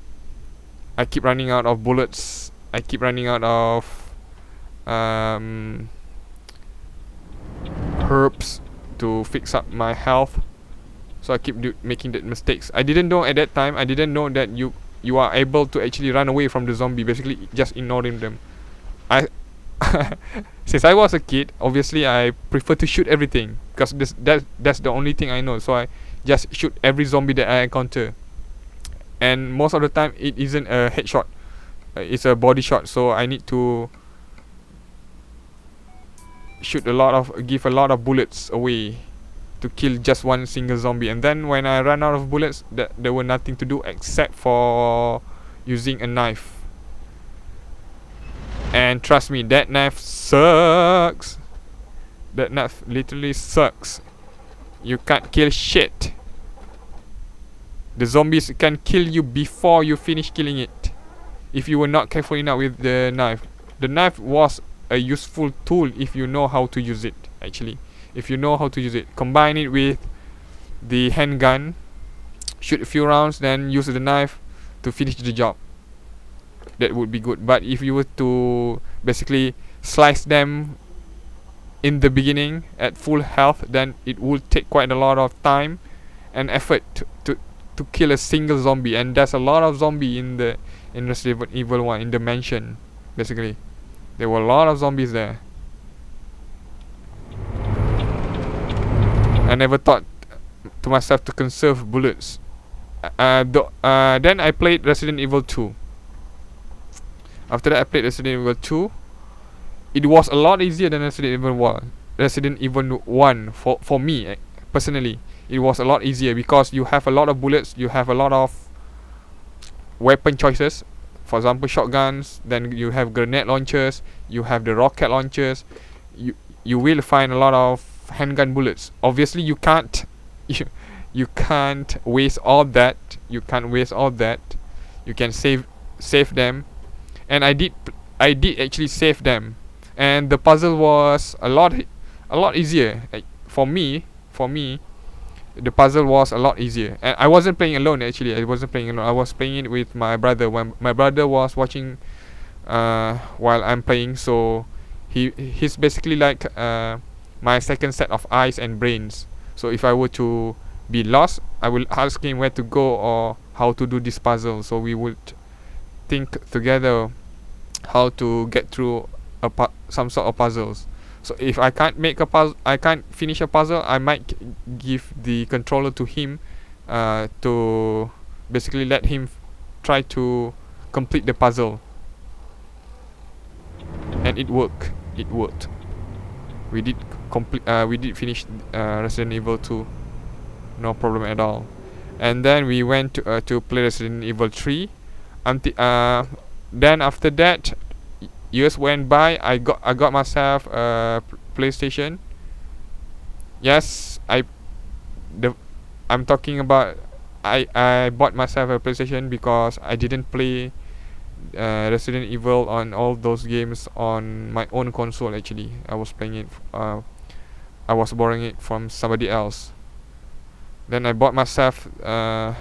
I keep running out of bullets. I keep running out of herbs to fix up my health. So I keep making that mistakes. I didn't know at that time. I didn't know that you are able to actually run away from the zombie. Basically, just ignoring them. Since I was a kid, obviously I prefer to shoot everything because that's the only thing I know. So I just shoot every zombie that I encounter. And most of the time, it isn't a headshot. It's a body shot. So I need to give a lot of bullets away to kill just one single zombie. And then when I ran out of bullets, there were nothing to do except for using a knife. And trust me, that knife sucks. That knife literally sucks. You can't kill shit. The zombies can kill you before you finish killing it, if you were not careful enough with the knife. The knife was a useful tool if you know how to use it. Actually, if you know how to use it, combine it with the handgun, shoot a few rounds, then use the knife to finish the job. That would be good. But if you were to basically slice them in the beginning at full health, then it would take quite a lot of time and effort to kill a single zombie. And there's a lot of zombie in Resident Evil 1, in the mansion. Basically, there were a lot of zombies there. I never thought to myself to conserve bullets. Then I played Resident Evil 2. After that I played Resident Evil 2. It was a lot easier than Resident Evil 1. Resident Evil 1 for me personally. It was a lot easier because you have a lot of bullets, you have a lot of weapon choices. For example, shotguns, then you have grenade launchers, you have the rocket launchers. You will find a lot of handgun bullets. Obviously you can't you can't waste all that. You can't waste all that. You can save them. And I did actually save them. And the puzzle was a lot easier. Like, for me, the puzzle was a lot easier. And I wasn't playing alone actually. I wasn't playing alone. I was playing it with my brother. When my brother was watching while I'm playing, so he's basically like my second set of eyes and brains. So if I were to be lost, I will ask him where to go or how to do this puzzle. So we would think together how to get through some sort of puzzles. So if I can't make a puzzle, I can't finish a puzzle, I might give the controller to him to basically let him try to complete the puzzle. And it worked. We did finish Resident Evil 2, no problem at all. And then we went to play Resident Evil 3. Then after that, years went by. I got myself a PlayStation. Yes, I'm talking about I bought myself a PlayStation because I didn't play Resident Evil on all those games on my own console. Actually, I was playing it. I was borrowing it from somebody else. Then I bought myself the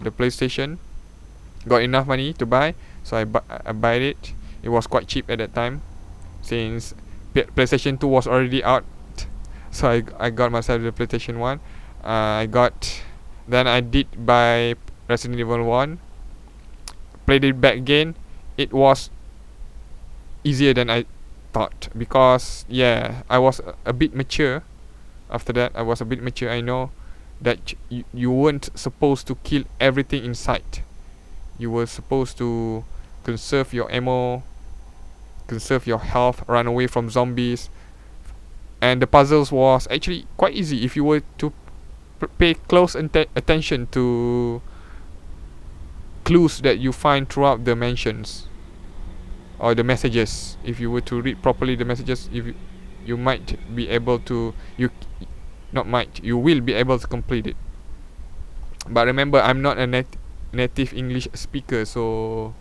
PlayStation. Got enough money to buy, so I buy it. It was quite cheap at that time, since PlayStation 2 was already out. So I got myself the PlayStation 1. Then I did buy Resident Evil 1. Played it back again. It was easier than I thought because I was a bit mature. After that, I was a bit mature. I know that you weren't supposed to kill everything in sight. You were supposed to conserve your ammo, conserve your health, run away from zombies. And the puzzles was actually quite easy if you were to pay close attention to clues that you find throughout the mansions or the messages. If you were to read properly the messages, you might be able to you will be able to complete it. But remember, I'm not a native English speaker, so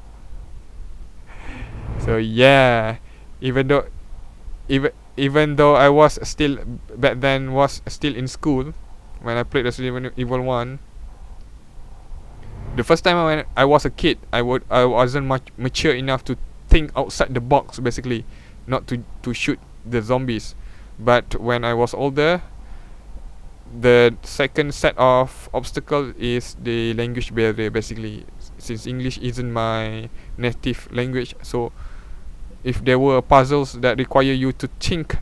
yeah, even though I was still back then was still in school when I played Resident Evil 1. The first time when I was a kid, I wasn't much mature enough to think outside the box, basically, not to shoot the zombies. But when I was older, the second set of obstacle is the language barrier, basically, since English isn't my native language. So if there were puzzles that require you to think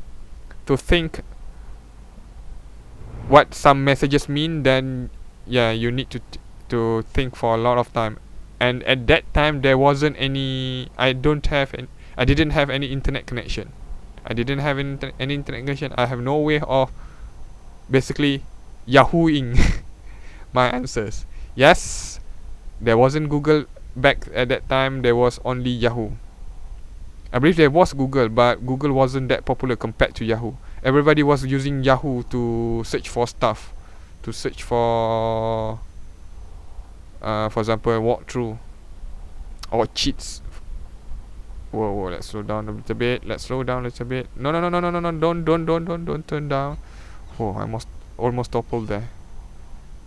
what some messages mean, then you need to think for a lot of time. And at that time there wasn't any I didn't have any internet connection. I didn't have any internet connection. I have no way of basically yahooing my answers. Yes, there wasn't Google back at that time. There was only Yahoo. I believe there was Google, but Google wasn't that popular compared to Yahoo. Everybody was using Yahoo to search for stuff, to search for example, walkthrough or cheats. Whoa, let's slow down a little bit. No, don't turn down. Oh, I almost toppled there.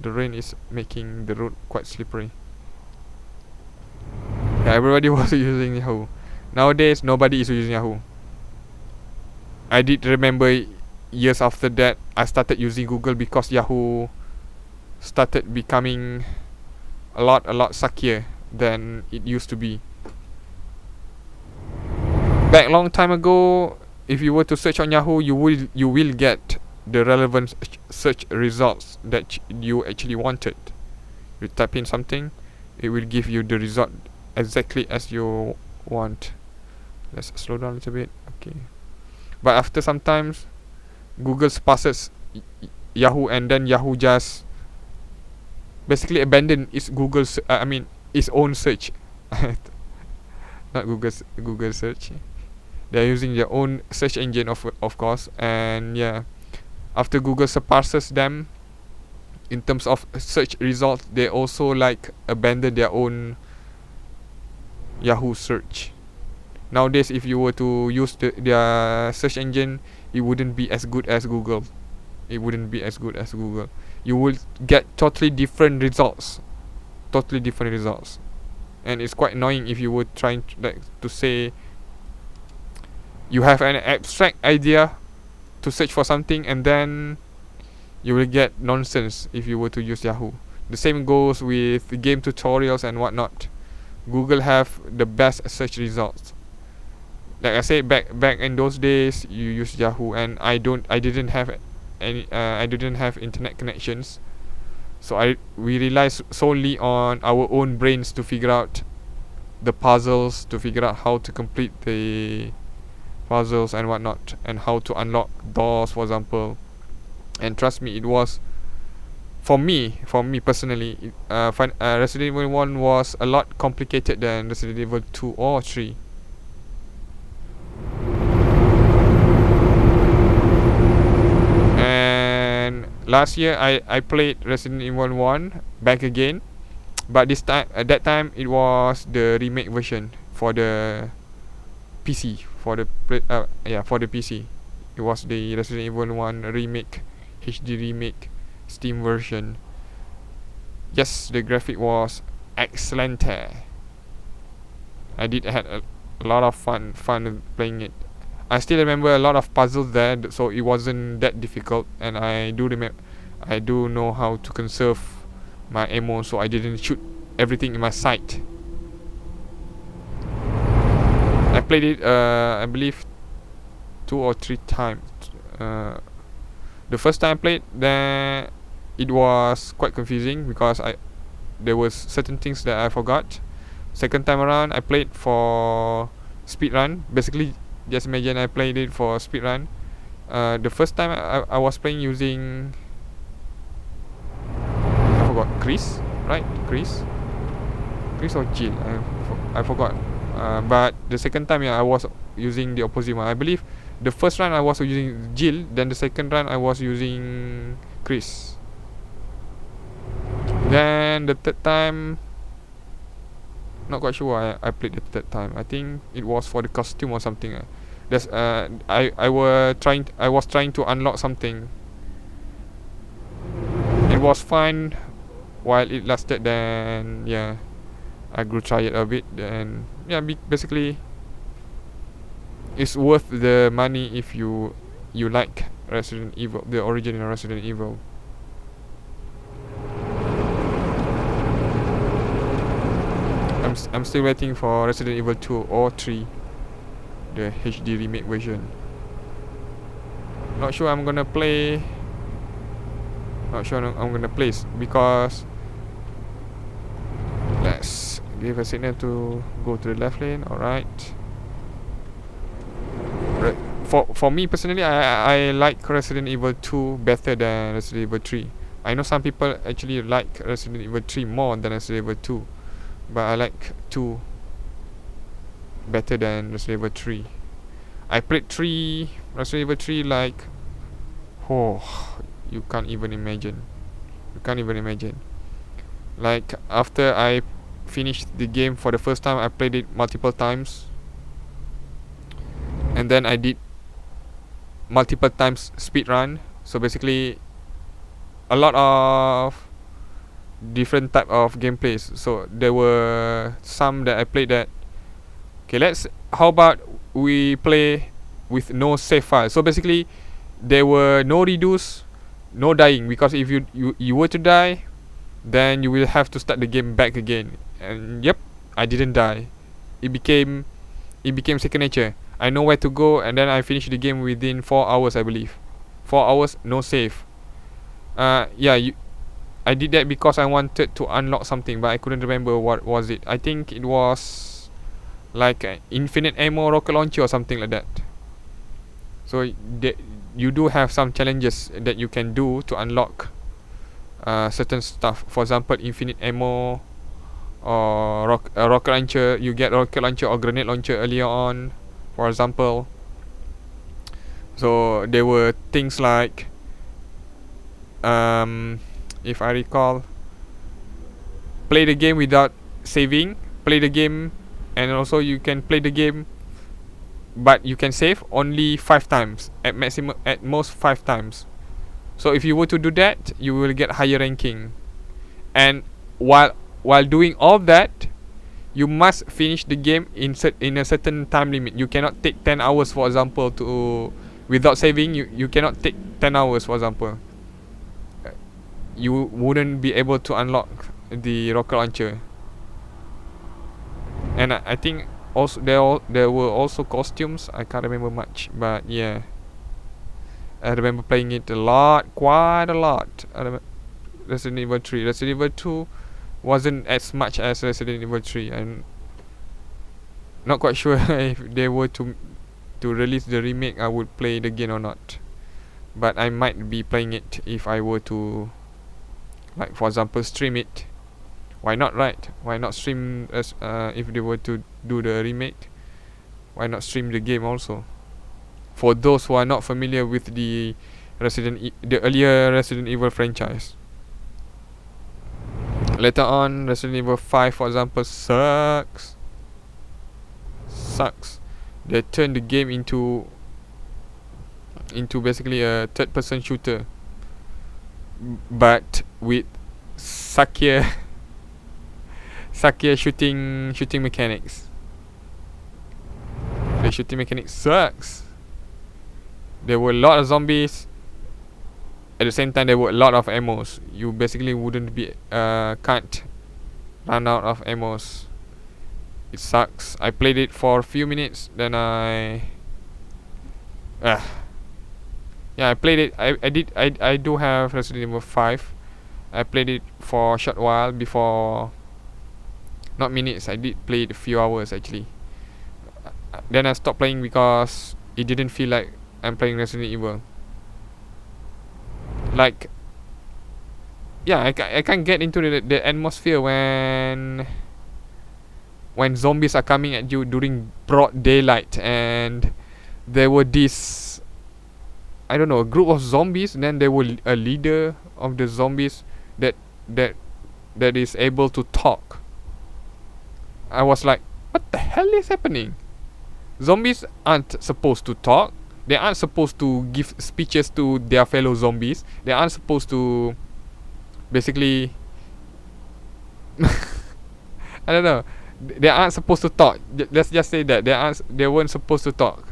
The rain is making the road quite slippery. Yeah, everybody was using Yahoo. Nowadays, nobody is using Yahoo. I did remember years after that, I started using Google because Yahoo started becoming a lot suckier than it used to be. Back long time ago, if you were to search on Yahoo, you will get the relevant search results that you actually wanted. You type in something, it will give you the result exactly as you want. Let's slow down a little bit. Okay. But after sometimes Google passes Yahoo, and then Yahoo just basically abandon its its own search. Not Google search. They're using their own search engine of course, and yeah, after Google surpasses them in terms of search results, they also like abandon their own Yahoo search. Nowadays, if you were to use their search engine, it wouldn't be as good as Google. It wouldn't be as good as Google. You will get totally different results. And it's quite annoying if you were trying to say you have an abstract idea to search for something, and then you will get nonsense if you were to use Yahoo. The same goes with game tutorials and whatnot. Google have the best search results. Like I said, back in those days, you use Yahoo, and I didn't have internet connections, so we rely solely on our own brains to figure out the puzzles, to figure out how to complete the puzzles and whatnot, and how to unlock doors, for example. And trust me, it was for me personally, Resident Evil 1 was a lot complicated than Resident Evil 2 or 3. And last year I played Resident Evil 1 back again, but this time, at that time, it was the remake version for the PC, for the PC. It was the Resident Evil 1 remake, HD remake, Steam version. Yes, the graphic was excellent. I did had a lot of fun playing it. I still remember a lot of puzzles there, so it wasn't that difficult, and I do know how to conserve my ammo, so I didn't shoot everything in my sight. I played it I believe 2 or 3 times. The first time I played, then it was quite confusing because there was certain things that I forgot. Second time around, I played for speedrun. Basically, just imagine I played it for speedrun. The first time I was playing using, I forgot, Chris, right? Chris or Jill, I forgot. But the second time, I was using the opposite one. I believe the first run I was using Jill, then the second run I was using Chris. Then the third time, not quite sure why I played the third time. I think it was for the costume or something. I was trying to unlock something. It was fine while it lasted. Then yeah, I grew tired a bit. Then yeah, basically, it's worth the money if you like Resident Evil, the original Resident Evil. I'm still waiting for Resident Evil 2 or 3, the HD remake version. Not sure I'm gonna play. Because let's give a signal to go to the left lane. Alright. For me personally, I like Resident Evil 2 better than Resident Evil 3. I know some people actually like Resident Evil 3 more than Resident Evil 2, but I like 2 better than Resident Evil 3. I played Resident Evil 3 like, you can't even imagine. Like, after I finished the game for the first time, I played it multiple times, and then I did multiple times speedrun. So basically, a lot of different type of gameplays. So there were some that I played that, okay, how about we play with no save file. So basically, there were no redos, no dying, because if you were to die, then you will have to start the game back again. And yep, I didn't die. It became second nature. I know where to go, and then I finished the game within 4 hours, I believe. 4 hours no save. Yeah, I did that because I wanted to unlock something, but I couldn't remember what was it. I think it was like infinite ammo rocket launcher or something like that. So you do have some challenges that you can do to unlock certain stuff. For example, infinite ammo or rocket launcher. You get rocket launcher or grenade launcher earlier on, for example. So there were things like if I recall, play the game without saving, play the game, and also you can play the game, but you can save only 5 times, at maximum, at most 5 times. So if you were to do that, you will get higher ranking. And while doing all that, you must finish the game in a certain time limit. You cannot take 10 hours, for example, to without saving. You cannot take 10 hours, for example. You wouldn't be able to unlock the rocket launcher. And I think also there were also costumes. I can't remember much, but yeah, I remember playing it a lot, quite a lot. Resident Evil 3. Resident Evil 2 wasn't as much as Resident Evil 3. I'm not quite sure if they were to release the remake, I would play it again or not. But I might be playing it if I were to, like, for example, stream it. Why not, right? Why not stream if they were to do the remake? Why not stream the game also? For those who are not familiar with the earlier Resident Evil franchise. Later on, Resident Evil 5, for example, sucks. They turned the game into basically a third-person shooter, but with suckier shooting mechanics. The shooting mechanics sucks. There were a lot of zombies. At the same time, there were a lot of ammos. You basically wouldn't be can't run out of ammos. It sucks. I played it for a few minutes, then I played it. I do have Resident Evil 5. I played it for a short while before. Not minutes, I did play it a few hours actually. Then I stopped playing because it didn't feel like I'm playing Resident Evil. Like, yeah, I can't get into the atmosphere when zombies are coming at you during broad daylight, and there were this, I don't know, a group of zombies, and then there were a leader of the zombies that is able to talk. I was like, what the hell is happening? Zombies aren't supposed to talk. They aren't supposed to give speeches to their fellow zombies. They aren't supposed to basically I don't know. They aren't supposed to talk. Let's just say that they weren't supposed to talk.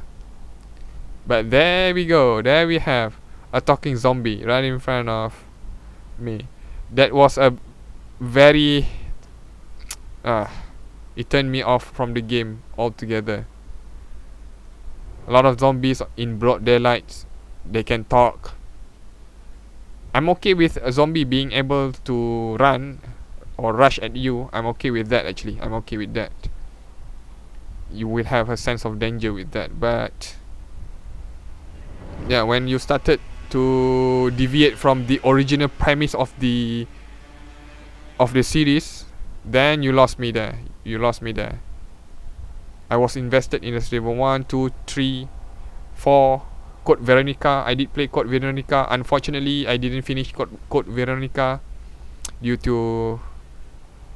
But there we go. There we have a talking zombie right in front of me. That was a very it turned me off from the game altogether. A lot of zombies in broad daylight. They can talk. I'm okay with a zombie being able to run or rush at you. I'm okay with that actually. I'm okay with that. You will have a sense of danger with that. But yeah, when you started to deviate from the original premise of the series, then you lost me there. I was invested in Resident Evil 1, 2, 3, 4, Code Veronica. I did play Code Veronica. Unfortunately, I didn't finish Code Veronica due to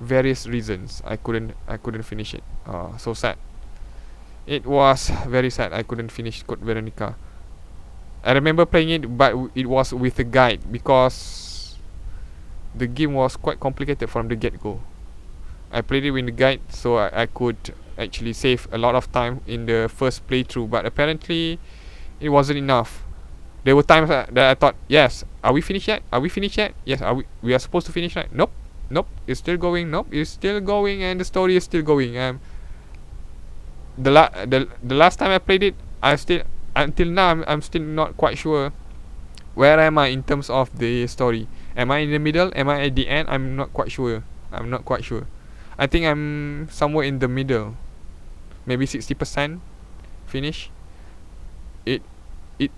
various reasons. I couldn't finish it. So sad. It was very sad. I couldn't finish Code Veronica. I remember playing it, but it was with a guide because the game was quite complicated from the get-go. I played it with the guide, so I could actually save a lot of time in the first playthrough, but apparently it wasn't enough. There were times that I thought, yes, are we finished yet? Yes, we are supposed to finish, right? Nope, it's still going. It's still going, and the story is still going. The last time I played it, until now I'm still not quite sure where am I in terms of the story? Am I in the middle? Am I at the end? I'm not quite sure. I think I'm somewhere in the middle. Maybe 60% finish. It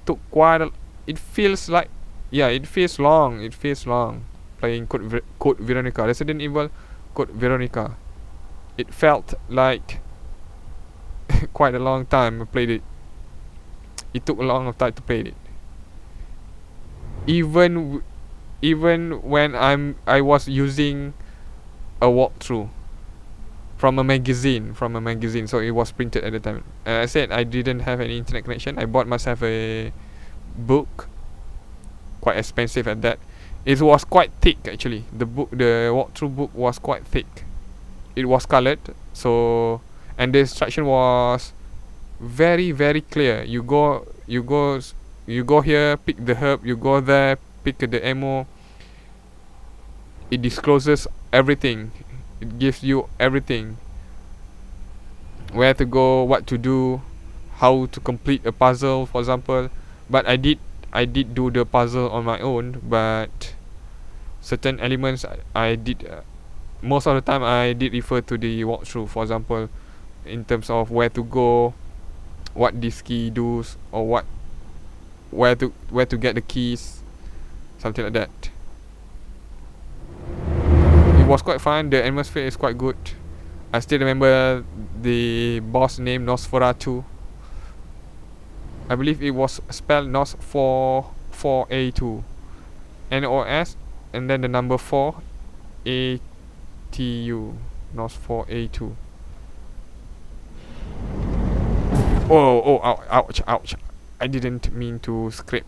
took quite a, it feels like, yeah, it feels long. Playing Code Veronica, Resident Evil Code Veronica. It felt like quite a long time I played it. It took a long time to play it. Even when I was using a walkthrough from a magazine, so it was printed at the time. And I said I didn't have any internet connection. I bought myself a book, quite expensive at that. It was quite thick actually. The walkthrough book was quite thick. It was colored, so, and the instruction was very clear. You go here, pick the herb. You go there, pick the ammo. It discloses everything. It gives you everything. Where to go, what to do, how to complete a puzzle, for example. But I did do the puzzle on my own, but certain elements I did. Most of the time I did refer to the walkthrough. For example, in terms of where to go, what this key does, or where to get the keys, something like that. It was quite fun. The atmosphere is quite good. I still remember the boss name, Nosferatu. I believe it was spelled Nos 4A2, NOS, and then the number 4ATU, Nos 4A2. Ouch. I didn't mean to scrape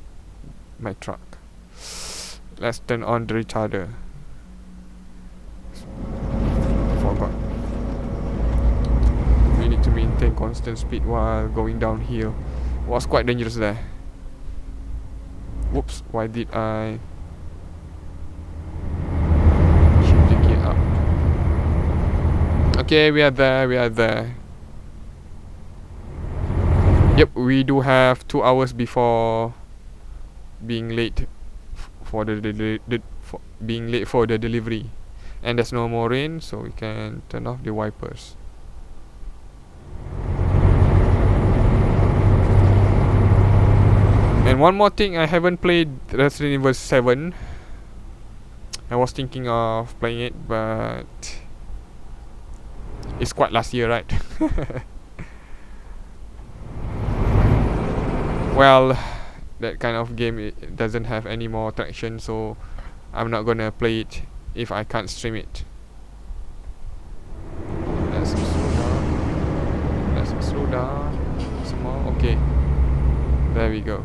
my truck. Let's turn on the retarder. Forgot. We need to maintain constant speed while going downhill. Was quite dangerous there. Whoops, why did I shift the gear up? Okay, we are there. Yep, we do have 2 hours before being late for the delivery. And there's no more rain, so we can turn off the wipers. And one more thing, I haven't played Resident Evil 7. I was thinking of playing it, but it's quite last year, right? Well, that kind of game, it doesn't have any more traction, so I'm not gonna play it if I can't stream it. Let's slow down. Small. Okay, there we go.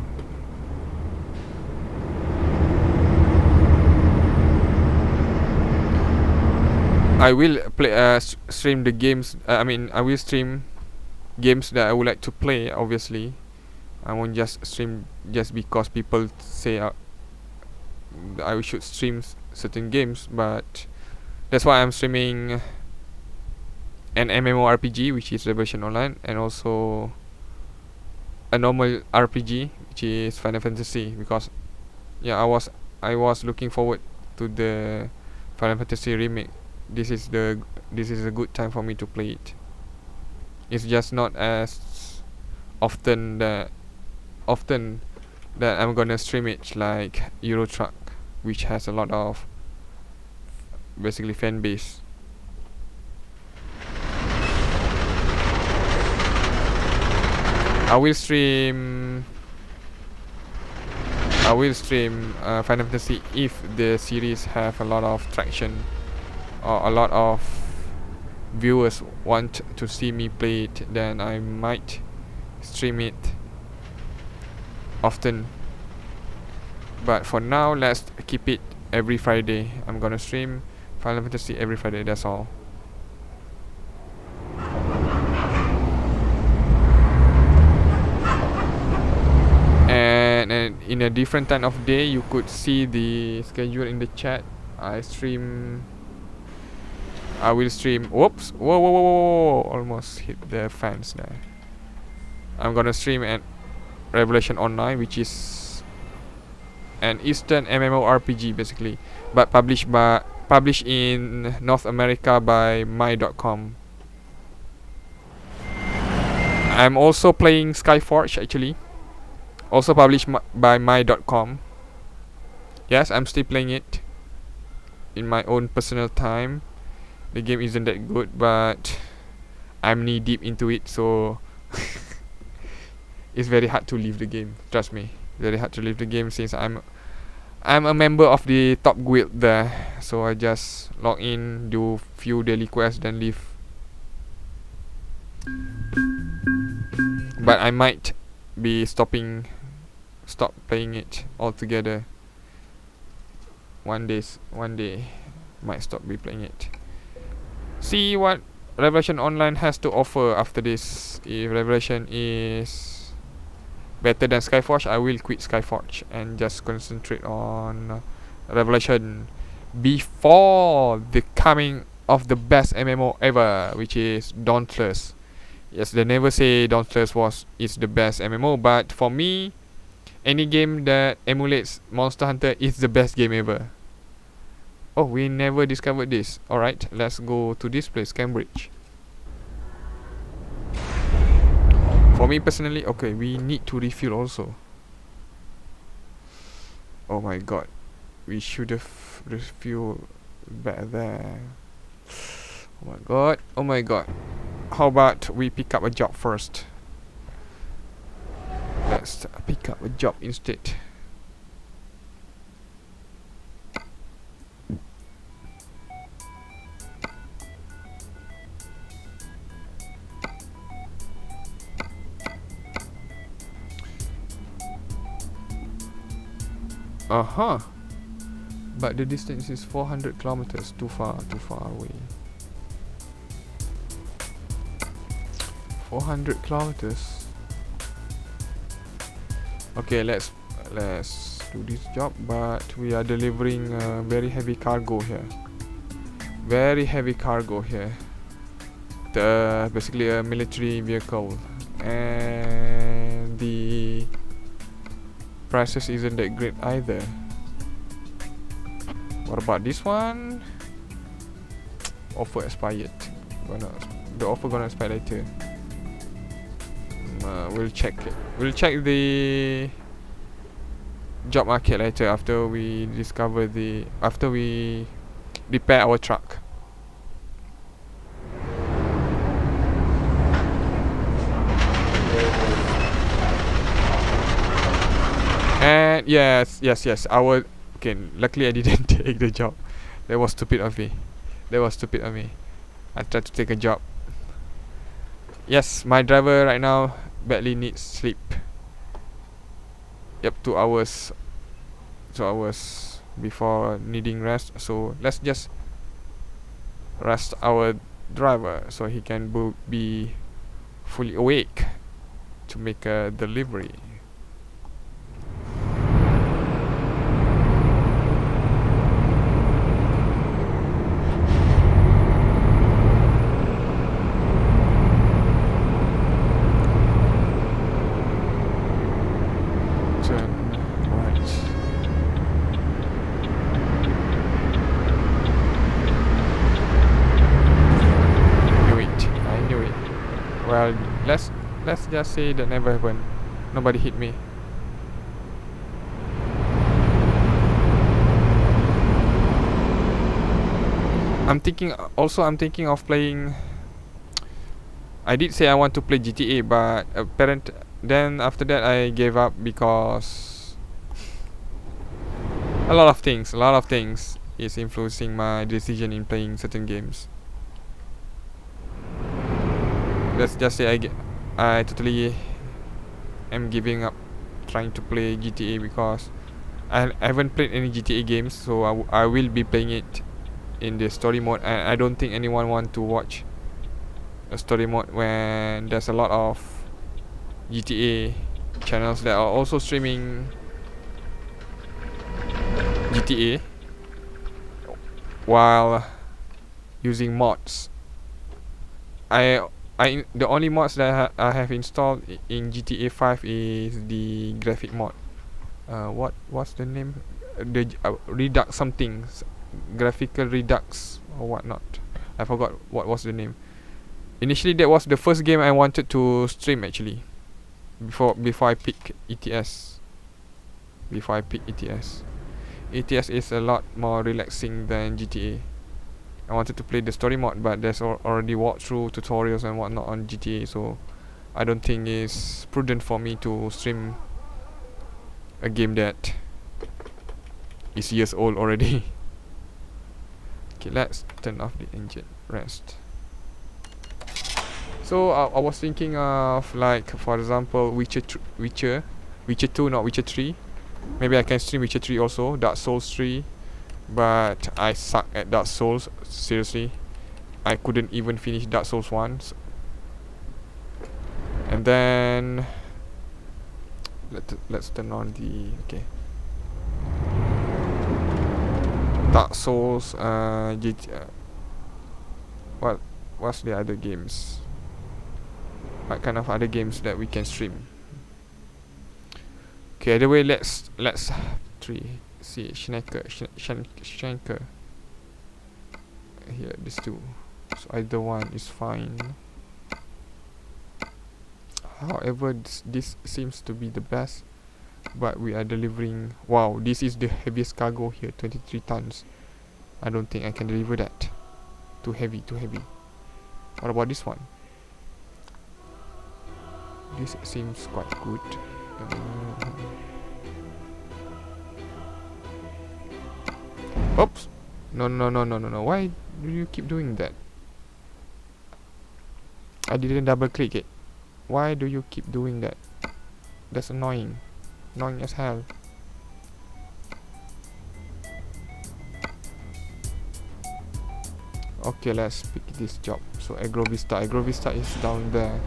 I will play stream the games. I will stream games that I would like to play. Obviously, I won't just stream just because people say I should stream certain games. But that's why I'm streaming an MMORPG, which is Revolution Online, and also a normal RPG, which is Final Fantasy. Because I was looking forward to the Final Fantasy remake. This is a good time for me to play it. It's just not as often that I'm gonna stream it like Euro Truck, which has a lot of basically fan base. I will stream Final Fantasy if the series have a lot of traction, or a lot of viewers want to see me play it. Then I might stream it often. But for now, let's keep it every Friday. I'm gonna stream Final Fantasy every Friday, that's all. And in a different time of day, you could see the schedule in the chat. I will stream. Whoops! Whoa! Almost hit the fans there. I'm gonna stream at Revelation Online, which is an Eastern MMORPG basically, but published in North America by my.com. I'm also playing Skyforge actually, also published by my.com. Yes, I'm still playing it in my own personal time. The game isn't that good, but I'm knee deep into it, so it's very hard to leave the game. Trust me, very hard to leave the game since I'm a member of the top guild there. So I just log in, do few daily quests, then leave. But I might be stop playing it altogether. One day might stop be playing it. See what Revelation Online has to offer after this. If Revelation is better than Skyforge, I will quit Skyforge and just concentrate on Revelation before the coming of the best MMO ever, which is Dauntless. Yes, they never say Dauntless is the best MMO, but for me, any game that emulates Monster Hunter is the best game ever. Oh, we never discovered this. Alright, let's go to this place, Cambridge. For me personally, okay, we need to refuel also. Oh my god, we should have refueled back there. Oh my god. How about we pick up a job first? Let's pick up a job instead. But the distance is 400 kilometers. Too far away. 400 kilometers. Okay, let's do this job, but we are delivering very heavy cargo here. Basically a military vehicle, and the prices isn't that great either. What about this one? Offer expired. The offer gonna expire later. We'll check it. We'll check the job market later after we repair our truck. And yes. Okay, luckily I didn't take the job. That was stupid of me. I tried to take a job. Yes, my driver right now badly needs sleep. Yep, 2 hours before needing rest. So let's just rest our driver so he can be fully awake to make a delivery. Well, let's just say that never happened. Nobody hit me. I'm thinking of playing. I did say I want to play GTA, but then after that I gave up because a lot of things is influencing my decision in playing certain games. Let's just say I totally am giving up trying to play GTA because I haven't played any GTA games, so I will be playing it in the story mode, and I don't think anyone want to watch a story mode when there's a lot of GTA channels that are also streaming GTA while using mods. The only mods that I have installed in GTA 5 is the graphic mod. what's the name? The Redux something, graphical Redux or whatnot. I forgot what was the name. Initially, that was the first game I wanted to stream actually. Before I pick ETS. Before I pick ETS. ETS is a lot more relaxing than GTA. I wanted to play the story mode, but there's already walkthrough tutorials and whatnot on GTA, so I don't think it's prudent for me to stream a game that is years old already. Okay, let's turn off the engine rest. So I was thinking of, like, for example, Witcher 2, not Witcher 3. Maybe I can stream Witcher 3 also, Dark Souls 3. But I suck at Dark Souls, seriously. I couldn't even finish Dark Souls 1. And then let's turn on the, okay, Dark Souls, what's the other games? What kind of other games that we can stream? Okay, either way, let's see Schenker. Here, these two. So either one is fine. However, this seems to be the best. But we are delivering. Wow, this is the heaviest cargo here, 23 tons. I don't think I can deliver that. Too heavy. What about this one? This seems quite good. Oops. No. Why do you keep doing that? I didn't double click it. Why do you keep doing that? That's annoying. Annoying as hell. Okay, let's pick this job. So Agro Vista is down there.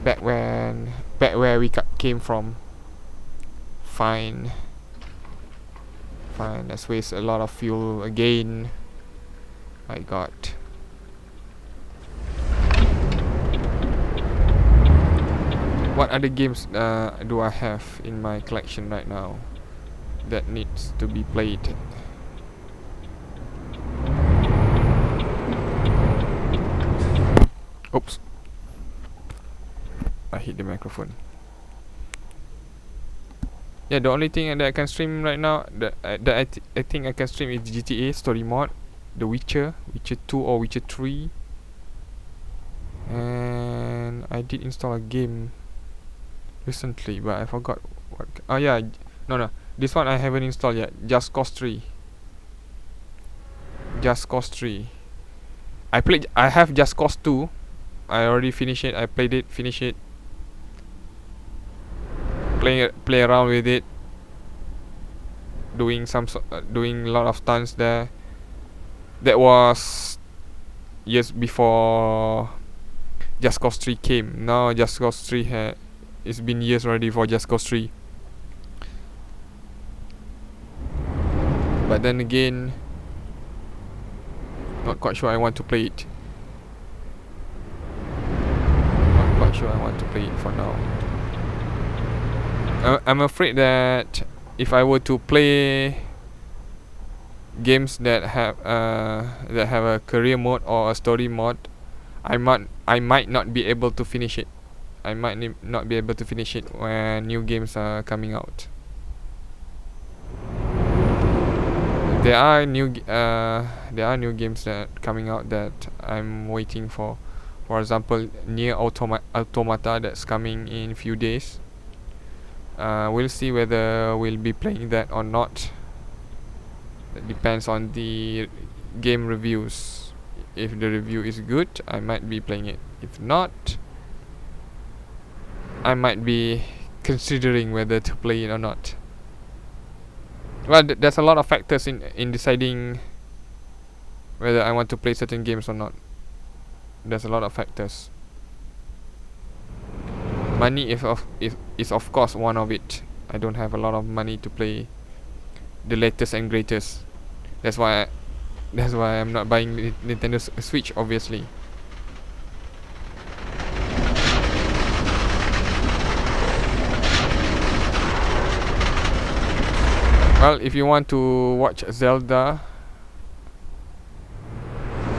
Back where we came from. Fine. Let's waste a lot of fuel again. My god. What other games do I have in my collection right now that needs to be played? Oops. I hit the microphone. Yeah, the only thing that I can stream right now that I think I can stream is GTA story mode, The Witcher 2 or Witcher 3. And I did install a game recently, but I forgot what. Oh yeah, no, this one I haven't installed yet. Just Cause 3. I have Just Cause 2. I already finished it. I played it, finished it. Play around with it. Doing a lot of stunts there. That was years before Just Cause 3 came. Now Just Cause 3 it's been years already for Just Cause 3. But then again, not quite sure I want to play it. For now. I'm afraid that if I were to play games that have a career mode or a story mode, I might not be able to finish it. I might not be able to finish it when new games are coming out. There are new games that coming out that I'm waiting for. For example, Nier Automata that's coming in few days. We'll see whether we'll be playing that or not. It depends on the game reviews. If the review is good, I might be playing it. If not, I might be considering whether to play it or not. Well, there's a lot of factors in deciding whether I want to play certain games or not. There's a lot of factors. Money is of course one of it. I don't have a lot of money to play the latest and greatest. That's why I'm not buying Nintendo Switch, obviously. Well, if you want to watch Zelda,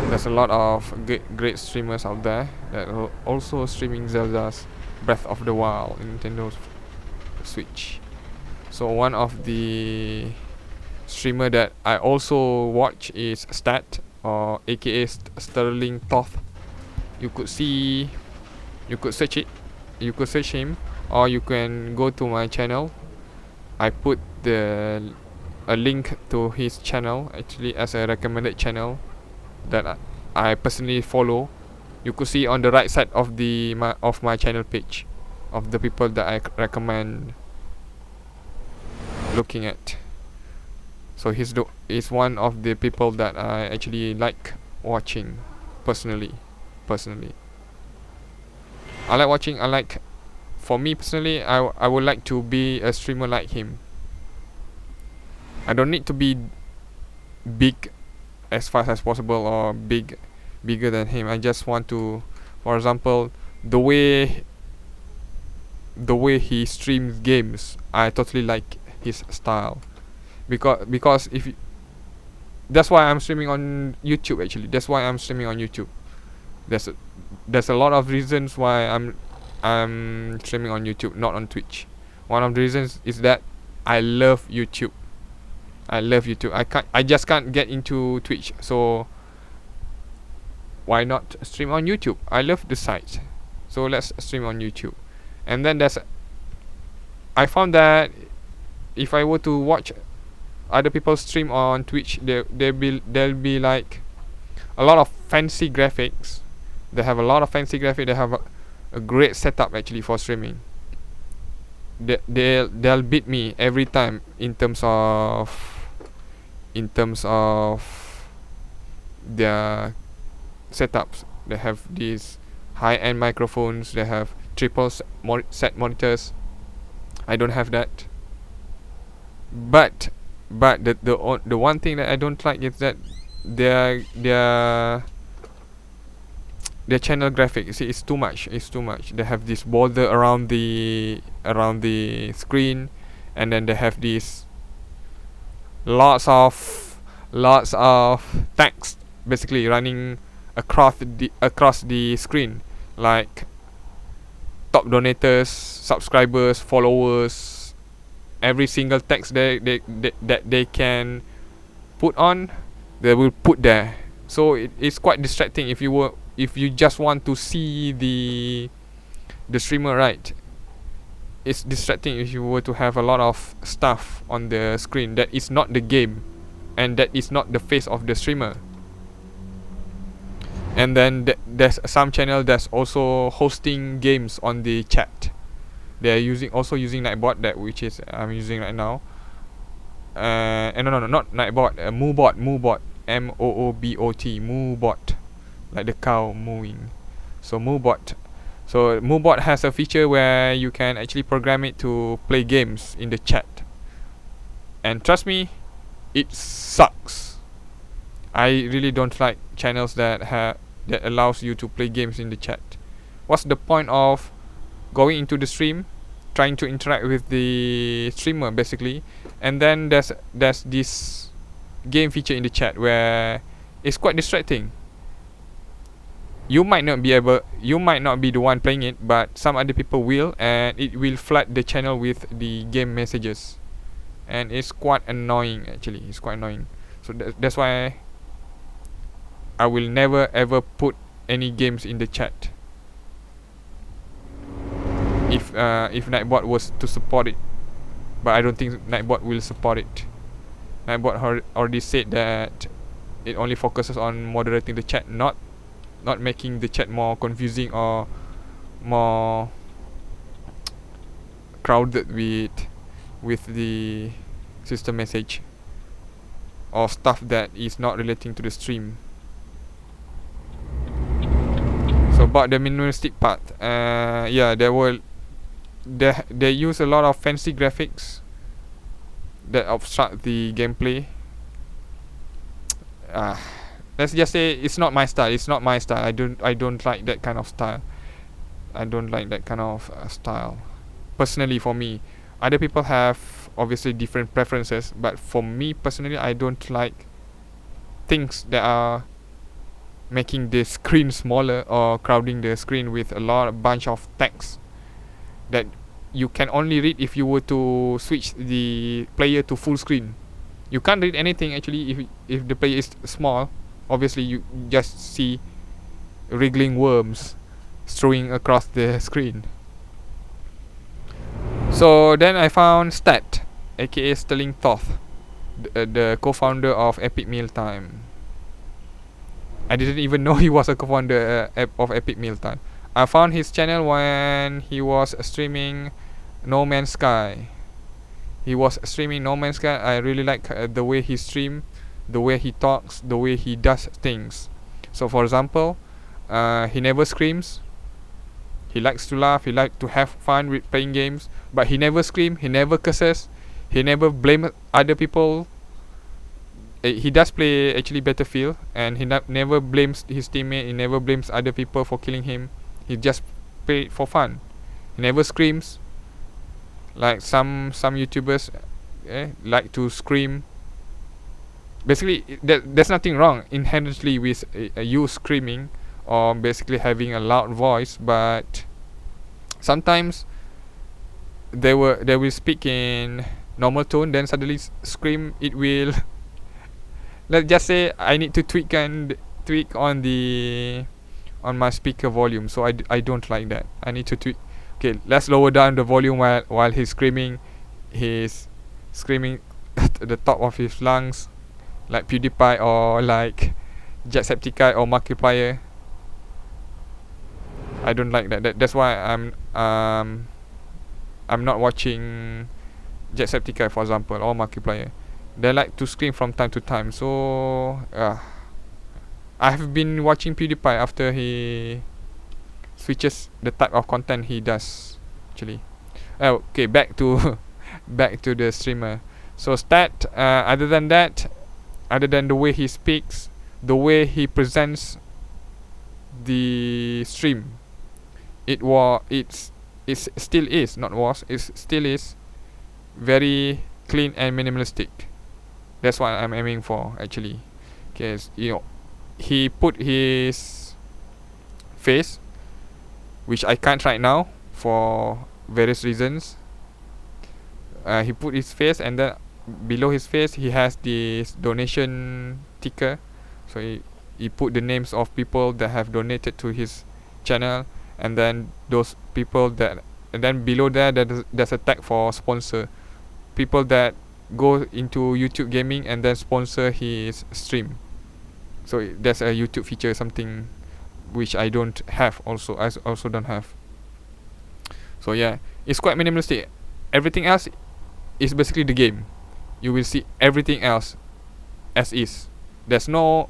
there's a lot of great streamers out there that are also streaming Zelda's Breath of the Wild in Nintendo Switch. So one of the streamer that I also watch is Stat, or aka Sterling Toth. You could see, you could search it, you could search him, or you can go to my channel. I put a link to his channel actually as a recommended channel that I personally follow. You could see on the right side of my channel page of the people that I recommend looking at. So he's one of the people that I actually like watching personally. I like watching. For me personally, I would like to be a streamer like him. I don't need to be big as fast as possible or bigger than him. I just want to, for example, the way he streams games, I totally like his style. Because if you, that's why I'm streaming on YouTube actually. That's why I'm streaming on YouTube. There's a lot of reasons why I'm streaming on YouTube, not on Twitch. One of the reasons is that I love YouTube. I just can't get into Twitch. So why not stream on YouTube? I love the site. So let's stream on YouTube. And then I found that if I were to watch other people stream on Twitch, there'll be like a lot of fancy graphics. They have a lot of fancy graphics. They have a great setup actually for streaming. They'll beat me every time in terms of their setups. They have these high-end microphones. They have triple set monitors. I don't have that. But the one thing that I don't like is that their channel graphics, see, it's too much. They have this border around the screen, and then they have these lots of text basically running across the screen, like top donators, subscribers, followers. Every single text that they can put on, they will put there. So it's quite distracting if you just want to see the streamer, right? It's distracting if you were to have a lot of stuff on the screen that is not the game, and that is not the face of the streamer. And then there's some channel that's also hosting games on the chat. They're also using Nightbot, that which is I'm using right now. No, not Nightbot. Moobot, Moobot, Moobot, like the cow mooing. So Moobot. So Moobot has a feature where you can actually program it to play games in the chat. And trust me, it sucks. I really don't like channels that allows you to play games in the chat. What's the point of going into the stream, trying to interact with the streamer basically, and then there's this game feature in the chat where it's quite distracting. You might not be the one playing it, but some other people will, and it will flood the channel with the game messages, and it's quite annoying actually. It's quite annoying. So that's why I will never ever put any games in the chat. If Nightbot was to support it, but I don't think Nightbot will support it. Nightbot already said that it only focuses on moderating the chat, not making the chat more confusing or more crowded with the system message or stuff that is not relating to the stream. So about the minimalistic part, they use a lot of fancy graphics that obstruct the gameplay. Let's just say it's not my style. I don't like that kind of style. Personally, for me, Other people have obviously different preferences, but for me personally, I don't like things that are making the screen smaller or crowding the screen with a bunch of text that you can only read if you were to switch the player to full screen. You can't read anything actually if the player is small. Obviously, you just see wriggling worms strewing across the screen. So then I found Stat, aka Sterling Toth, the co-founder of Epic Mealtime. I didn't even know he was a co-founder of Epic Mealtime. I found his channel when he was streaming No Man's Sky. He was streaming No Man's Sky. I really like the way he streams, the way he talks, the way he does things. So for example, he never screams. He likes to laugh. He likes to have fun with playing games. But he never screams. He never curses. He never blames other people. He does play actually Battlefield, and he never blames his teammate. He never blames other people for killing him. He just play for fun. He never screams like some YouTubers like to scream. Basically, there's nothing wrong inherently with you screaming or basically having a loud voice, but sometimes they will speak in normal tone, then suddenly scream. It will let's just say I need to tweak on my speaker volume, so I don't like that. I need to tweak. Okay, let's lower down the volume while he's screaming. He's screaming at the top of his lungs, like PewDiePie or like Jacksepticeye or Markiplier. I don't like that. That's why I'm not watching Jacksepticeye, for example, or Markiplier. They like to scream from time to time. So I have been watching PewDiePie after he switches the type of content he does actually. Okay, back to back to the streamer. So Stat, other than that, other than the way he speaks, the way he presents the stream, it still is very clean and minimalistic. That's what I'm aiming for actually. Because he put his face, which I can't right now for various reasons. He put his face, and then below his face he has this donation ticker. So he put the names of people that have donated to his channel, and then those people and then below there's a tag for sponsor, people that go into YouTube gaming and then sponsor his stream. So there's a YouTube feature, something which I don't have also. I also don't have. So yeah, it's quite minimalistic. Everything else is basically the game. You will see everything else as is. There's no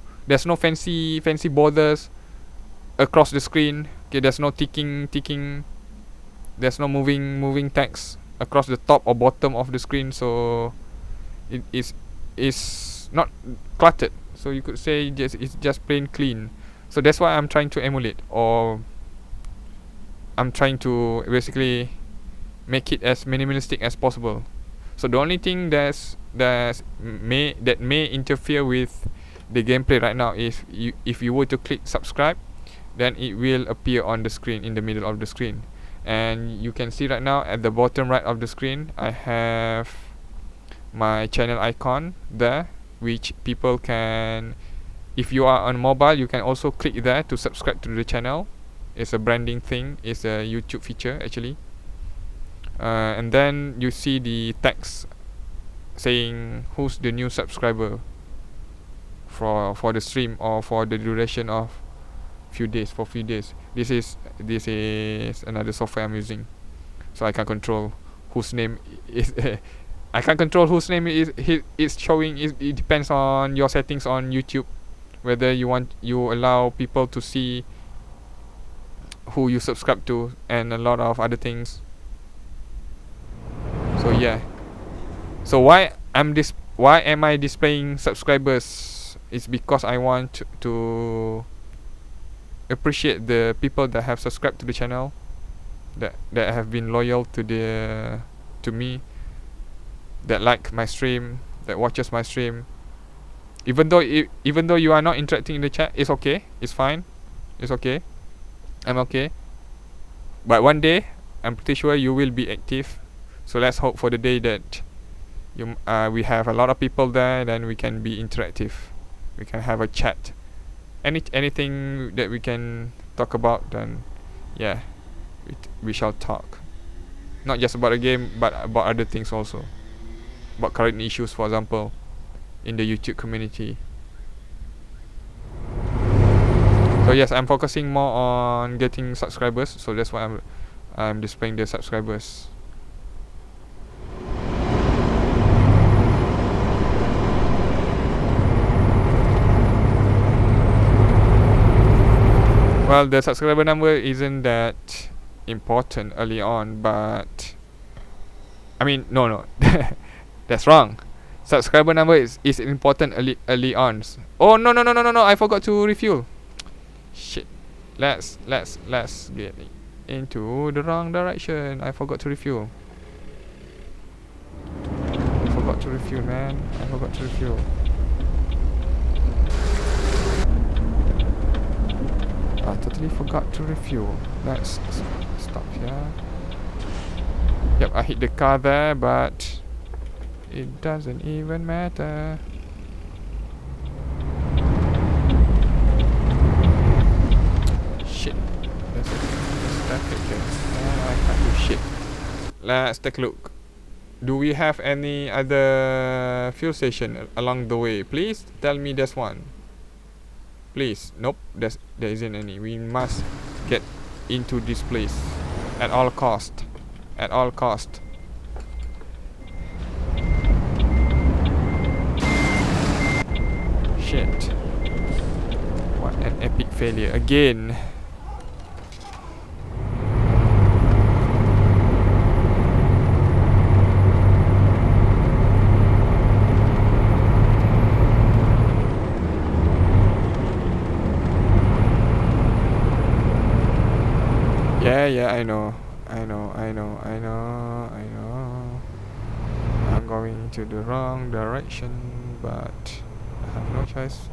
fancy borders across the screen. Okay, there's no ticking. There's no moving text across the top or bottom of the screen. So it is not cluttered. So you could say it's just plain clean. So that's why I'm trying to emulate, or I'm trying to basically make it as minimalistic as possible. So the only thing that may interfere with the gameplay right now is if you were to click subscribe, then it will appear on the screen, in the middle of the screen. And you can see right now at the bottom right of the screen, I have my channel icon there, which people can, if you are on mobile, you can also click there to subscribe to the channel. It's a branding thing. It's a YouTube feature actually. And then you see the text saying who's the new subscriber for the stream or for the duration of few days. This is another software I'm using, so I can control whose name is I can control whose name is showing. It depends on your settings on YouTube, whether you allow people to see who you subscribe to and a lot of other things. So yeah. So why am I displaying subscribers? It's because I want to appreciate the people that have subscribed to the channel, that have been loyal to the to me, that like my stream, that watches my stream. Even though you are not interacting in the chat, it's okay. It's fine. It's okay. I'm okay. But one day, I'm pretty sure you will be active. So let's hope for the day that we have a lot of people there, then we can be interactive. We can have a chat. Anything that we can talk about, then yeah, we shall talk. Not just about the game, but about other things also. About current issues, for example, in the YouTube community. So yes, I'm focusing more on getting subscribers. So that's why I'm displaying the subscribers. Well, the subscriber number isn't that important early on, but I mean, no, that's wrong. Subscriber number is important early on. Oh no, I forgot to refuel. Shit. Let's get into the wrong direction. I forgot to refuel. I forgot to refuel, man. I forgot to refuel. I totally forgot to refuel. Let's stop here. Yep, I hit the car there, but it doesn't even matter. Shit. There's traffic here. I can't do shit. Let's take a look. Do we have any other fuel station along the way? Please tell me there's one. Please. Nope, there isn't any. We must get into this place at all cost. At all cost. Shit. What an epic failure again. Yeah, I know. I'm going to the wrong direction, but I have no choice.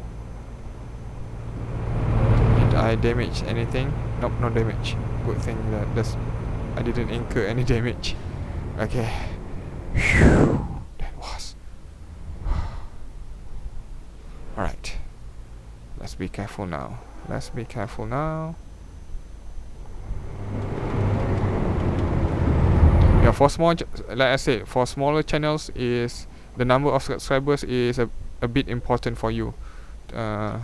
Did I damage anything? Nope, no damage. Good thing that I didn't incur any damage. Okay. Whew, that was. Alright. Let's be careful now. Yeah, for like I said, for smaller channels, is the number of subscribers is a bit important for you. Not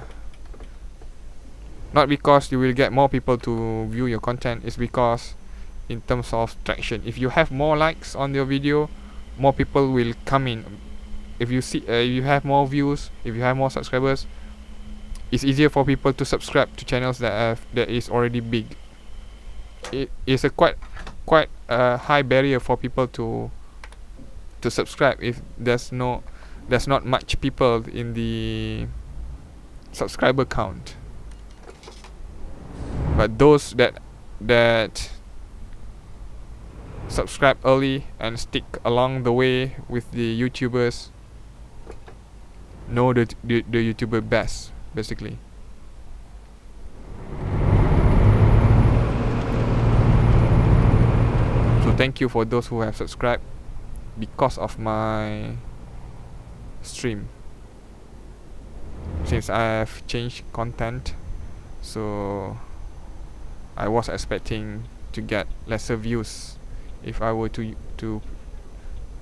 because you will get more people to view your content, it's because in terms of traction. If you have more likes on your video, more people will come in. If you see, you have more views, if you have more subscribers, it's easier for people to subscribe to channels that is already big. It is a quite high barrier for people to subscribe if there's not much people in the subscriber count. But those that subscribe early and stick along the way with the YouTubers know the YouTuber best, basically. So thank you for those who have subscribed because of my stream. Since I have changed content, so I was expecting to get lesser views if I were to do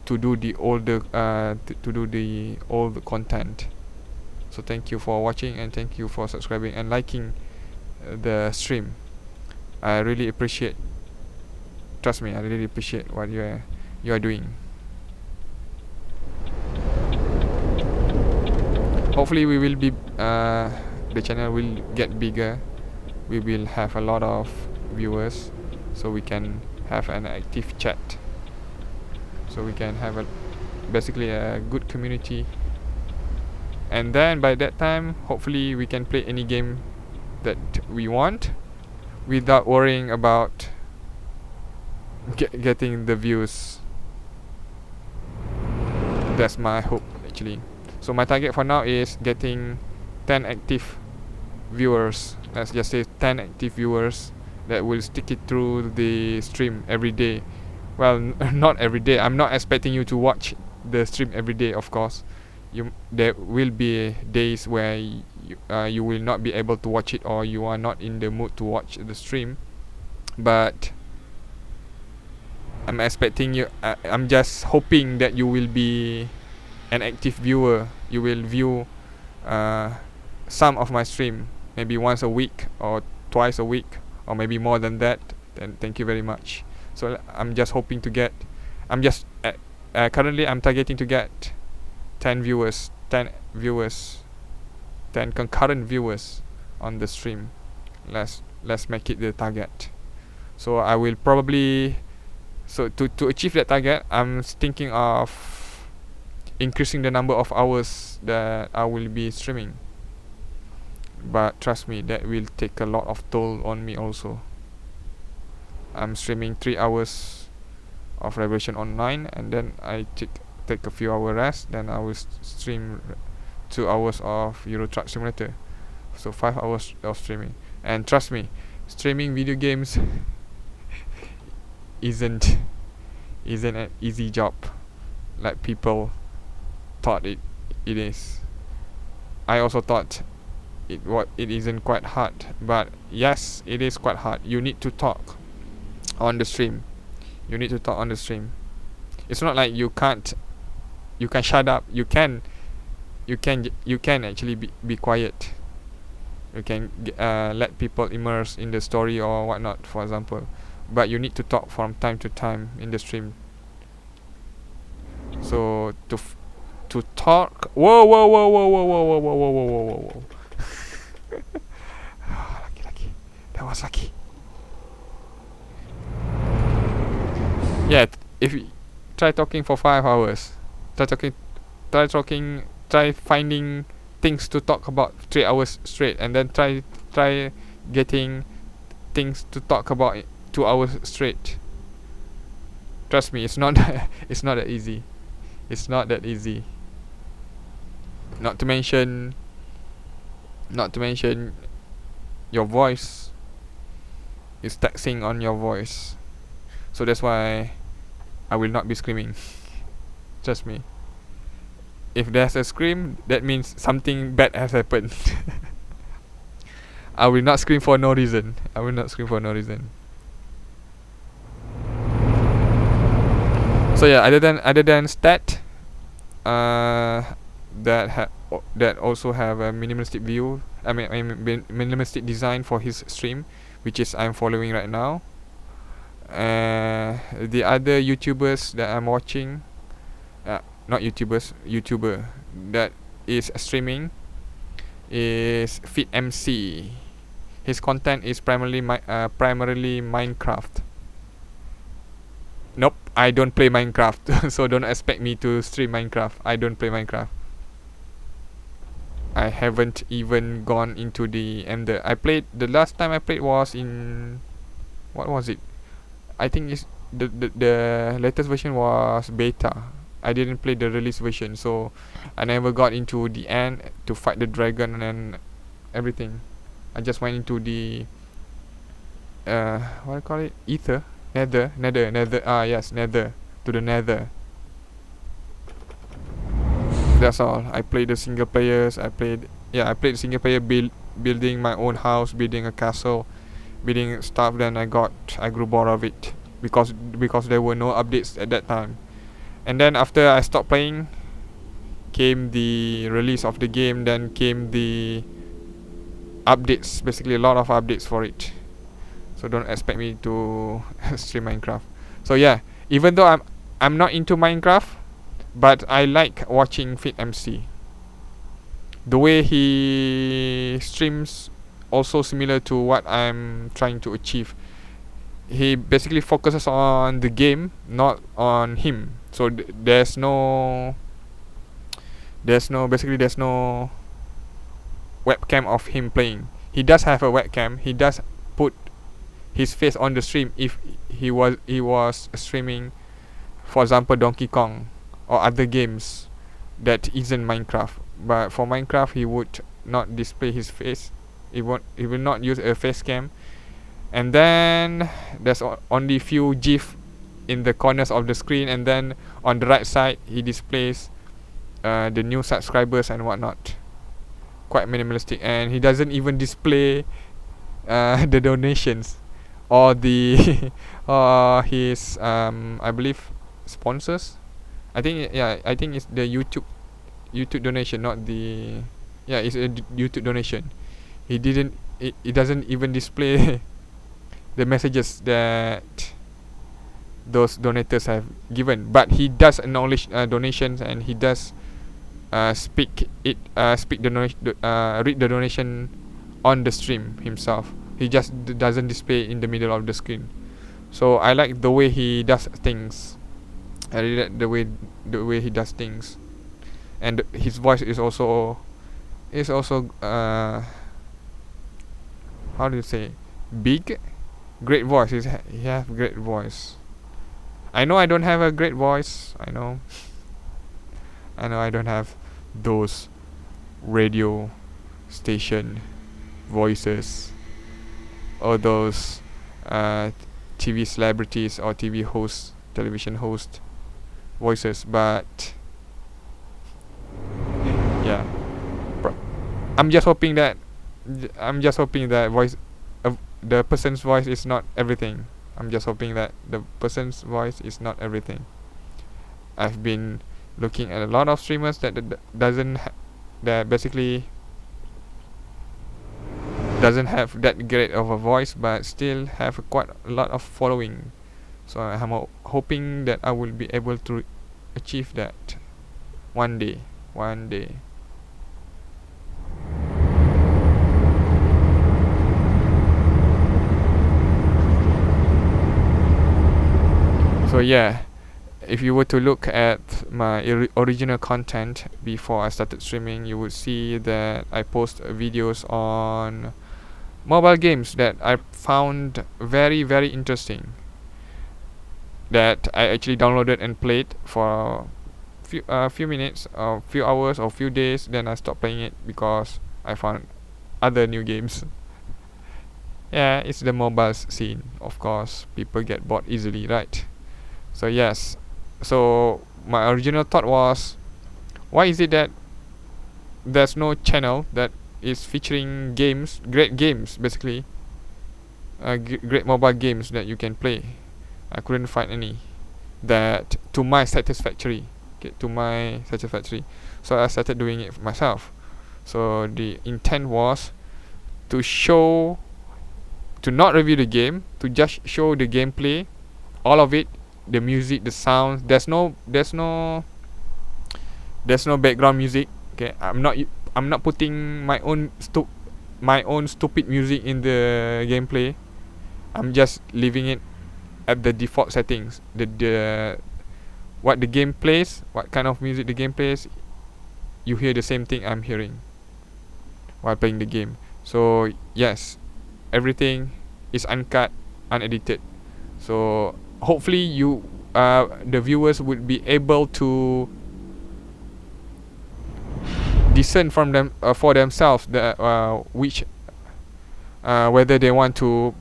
the older to do the old content. So thank you for watching, and thank you for subscribing and liking the stream. I really appreciate. Trust me, I really appreciate what you are doing. Hopefully we will be the channel will get bigger. We will have a lot of viewers, so we can have an active chat, so we can have basically a good community. And then by that time, hopefully we can play any game that we want without worrying about getting the views That's my hope actually. So my target for now is getting 10 active viewers. Let's just say 10 active viewers that will stick it through the stream every day. Well, not every day. I'm not expecting you to watch the stream every day, of course. There will be days where you will not be able to watch it, or you are not in the mood to watch the stream. But I'm expecting you. I'm just hoping that you will be an active viewer. You will view some of my stream, maybe once a week or twice a week, or maybe more than that. Then thank you very much. So I'm just hoping to get. Currently I'm targeting to get 10 viewers, 10 concurrent viewers on the stream. Let's make it the target. So I will probably, to achieve that target, I'm thinking of increasing the number of hours that I will be streaming. But trust me, that will take a lot of toll on me also. I'm streaming 3 hours of Revolution Online, and then I take a few hour rest. Then I will stream 2 hours of Euro Truck Simulator. So 5 hours of streaming. And trust me, streaming video games isn't an easy job like people thought it is. I also thought it isn't quite hard, but yes, it is quite hard. You need to talk on the stream. It's not like you can shut up. You can actually be quiet. You can let people immerse in the story or whatnot, for example. But you need to talk from time to time in the stream. So to talk. Whoa! Lucky. That was lucky. Yeah, if you try talking for 5 hours, try finding things to talk about 3 hours straight, and then try getting things to talk about 2 hours straight. Trust me, it's not that easy. It's not that easy. Not to mention your voice is taxing on your voice. So that's why I will not be screaming. Trust me. If there's a scream, that means something bad has happened. I will not scream for no reason. So yeah, other than stat, that also have a minimalistic view. I mean minimalistic design for his stream, which is I'm following right now. The other YouTubers that I'm watching, YouTuber that is streaming is Fit MC. His content is primarily Minecraft. Nope, I don't play Minecraft. So don't expect me to stream Minecraft. I don't play Minecraft. I haven't even gone into the Ender. The last time I played was in, what was it? I think it's the latest version was beta. I didn't play the release version, so I never got into the end to fight the dragon and everything. I just went into the what do you call it? Nether. Yes, Nether. To the Nether. That's all. I played the single players. I played single player building my own house, building a castle, building stuff. Then I grew bored of it because there were no updates at that time. And then after I stopped playing, came the release of the game. Then came the updates. Basically, a lot of updates for it. So don't expect me to stream Minecraft. So yeah, even though I'm not into Minecraft, but I like watching Fit MC. The way he streams also similar to what I'm trying to achieve. He basically focuses on the game, not on him. So there's no webcam of him playing. He does have a webcam. He does put his face on the stream if he was streaming, for example, Donkey Kong or other games that isn't Minecraft. But for Minecraft, he would not display his face. He will not use a face cam. And then there's only few GIF in the corners of the screen, and then on the right side he displays the new subscribers and whatnot. Quite minimalistic, and he doesn't even display the donations or the his I believe sponsors. I think it's the YouTube donation, not the it's a YouTube donation. It doesn't even display the messages that those donators have given, but he does acknowledge donations, and he does read the donation on the stream himself. He just doesn't display in the middle of the screen. So I like the way he does things. I really like the way he does things, and his voice is also how do you say, big, great voice. He has great voice. I know I don't have a great voice. I know I don't have those radio station voices or those TV celebrities or television host voices, but yeah, I'm just hoping that voice of the person's voice is not everything. I'm just hoping that the person's voice is not everything. I've been looking at a lot of streamers that basically doesn't have that great of a voice, but still have quite a lot of following. So I'm hoping that I will be able to achieve that one day. So yeah, if you were to look at my original content before I started streaming, you would see that I post videos on mobile games that I found very, very interesting, that I actually downloaded and played for a few minutes or few hours or few days. Then I stopped playing it because I found other new games. Yeah, it's the mobile scene. Of course, people get bored easily, right? So yes, so my original thought was, why is it that there's no channel that is featuring games, great games, basically great mobile games that you can play? I couldn't find any that to my satisfactory. So I started doing it myself. So the intent was to not review the game, to just show the gameplay, all of it, the music, the sounds. There's no background music. Okay, I'm not putting my own stupid music in the gameplay. I'm just leaving it at the default settings. What the game plays, what kind of music the game plays, you hear the same thing I'm hearing while playing the game. So yes, everything is uncut, unedited. So hopefully the viewers would be able to discern from them for themselves whether they want to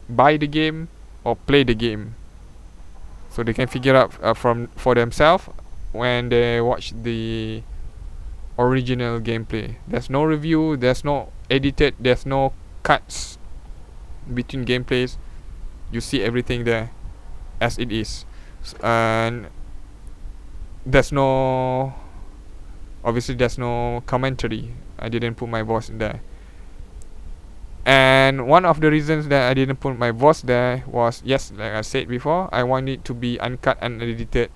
buy the game or play the game. So they can figure out for themselves when they watch the original gameplay. There's no review, there's no edited, there's no cuts between gameplays. You see everything there as it is, and there's no commentary. I didn't put my voice in there. And one of the reasons that I didn't put my voice there was, yes, like I said before, I want it to be uncut and edited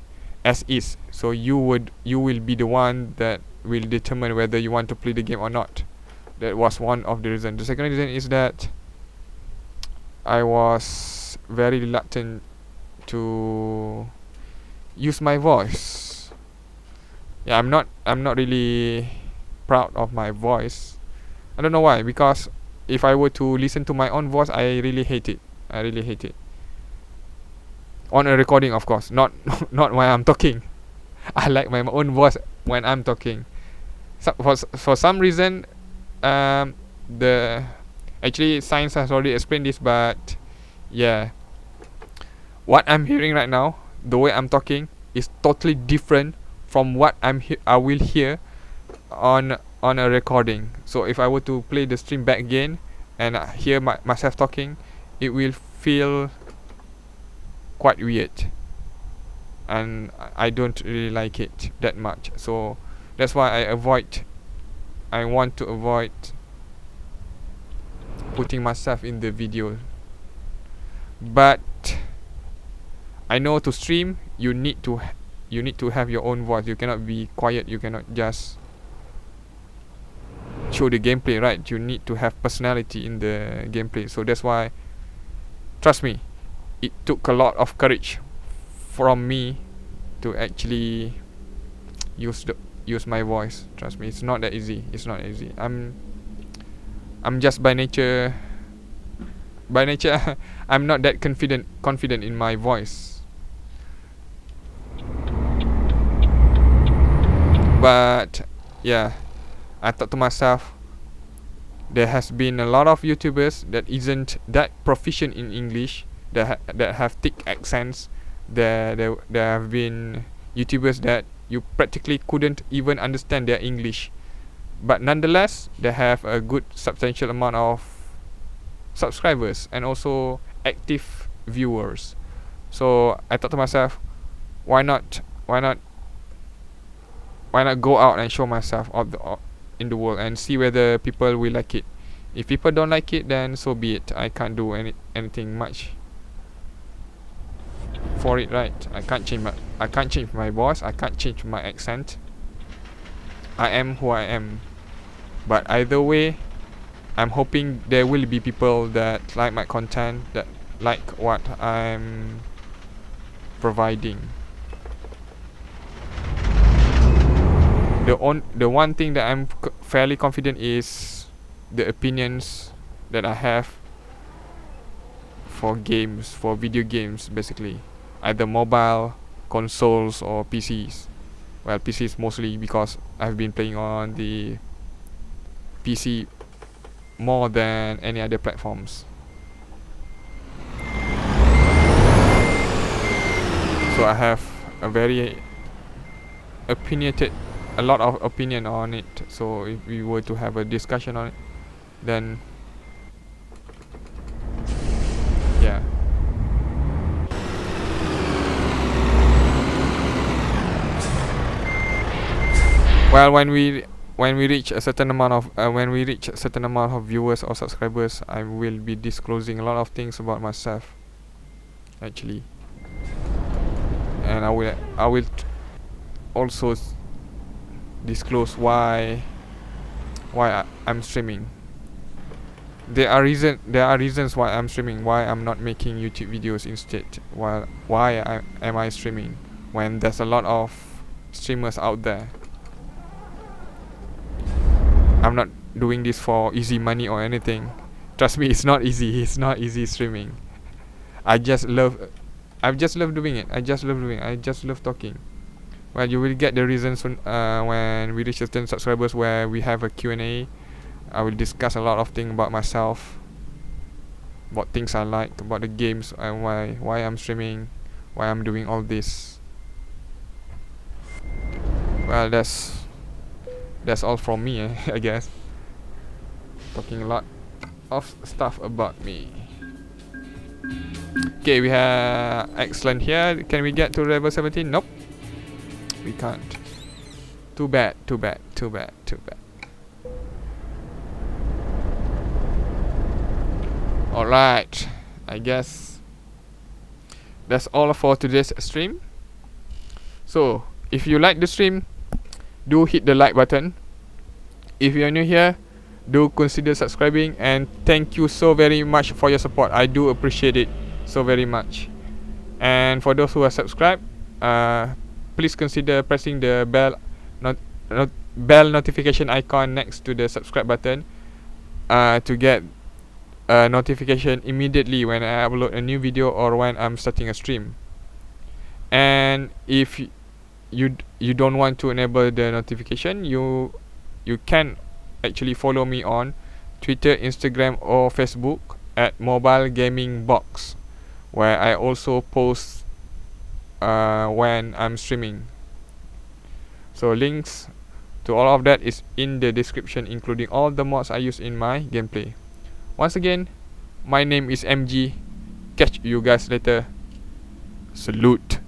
as is. So you will be the one that will determine whether you want to play the game or not. That was one of the reasons. The second reason is that I was very reluctant to use my voice. Yeah, I'm not really proud of my voice. I don't know why, because if I were to listen to my own voice, I really hate it. On a recording, of course, not while I'm talking. I like my own voice when I'm talking. So for some reason, the actually science has already explained this, but yeah, what I'm hearing right now, the way I'm talking, is totally different from what I will hear on a recording. So if I were to play the stream back again and hear myself talking, it will feel quite weird, and I don't really like it that much. So that's why I want to avoid putting myself in the video. But I know to stream you need to have your own voice. You cannot be quiet. You cannot just show the gameplay, right? You need to have personality in the gameplay. So that's why, trust me, it took a lot of courage from me to actually use my voice. Trust me, it's not that easy. It's not easy. I'm just by nature I'm not that confident in my voice. But yeah, I thought to myself, there has been a lot of YouTubers that isn't that proficient in English, that have thick accents. There have been YouTubers that you practically couldn't even understand their English, but nonetheless they have a good substantial amount of subscribers and also active viewers. So I thought to myself, why not go out and show myself in the world and see whether people will like it. If people don't like it, then so be it. I can't do anything much for it, right? I can't change my voice. I can't change my accent. I am who I am. But either way, I'm hoping there will be people that like my content, that like what I'm providing. The one thing that I'm fairly confident is the opinions that I have for games, for video games, basically, either mobile, consoles, or PCs. Well, PCs mostly because I've been playing on the PC more than any other platforms. So I have a lot of opinion on it. So if we were to have a discussion on it, then yeah. Well, when we reach a certain amount of viewers or subscribers, I will be disclosing a lot of things about myself, actually, and I will also disclose why I'm streaming. There are reasons why I'm streaming, why I'm not making YouTube videos instead. Why am I streaming when there's a lot of streamers out there? I'm not doing this for easy money or anything. Trust me, it's not easy. It's not easy streaming. I just love doing it. I just love talking. Well, you will get the reasons when we reach certain subscribers, where we have a Q&A. I will discuss a lot of things about myself, what things I like about the games, and why I'm streaming, why I'm doing all this. Well, that's all from me, I guess. Talking a lot of stuff about me. Okay, we have excellent here. Can we get to level 17? Nope, we can't. Too bad. Alright, I guess that's all for today's stream. So if you like the stream, do hit the like button. If you're new here, do consider subscribing, and thank you so very much for your support. I do appreciate it so very much. And for those who are subscribed, please consider pressing the bell notification icon next to the subscribe button to get a notification immediately when I upload a new video or when I'm starting a stream. And if you don't want to enable the notification, you can actually follow me on Twitter, Instagram, or Facebook at Mobile Gaming Box, where I also post when I'm streaming. So links to all of that is in the description, including all the mods I use in my gameplay. Once again, my name is MG. Catch you guys later. Salute.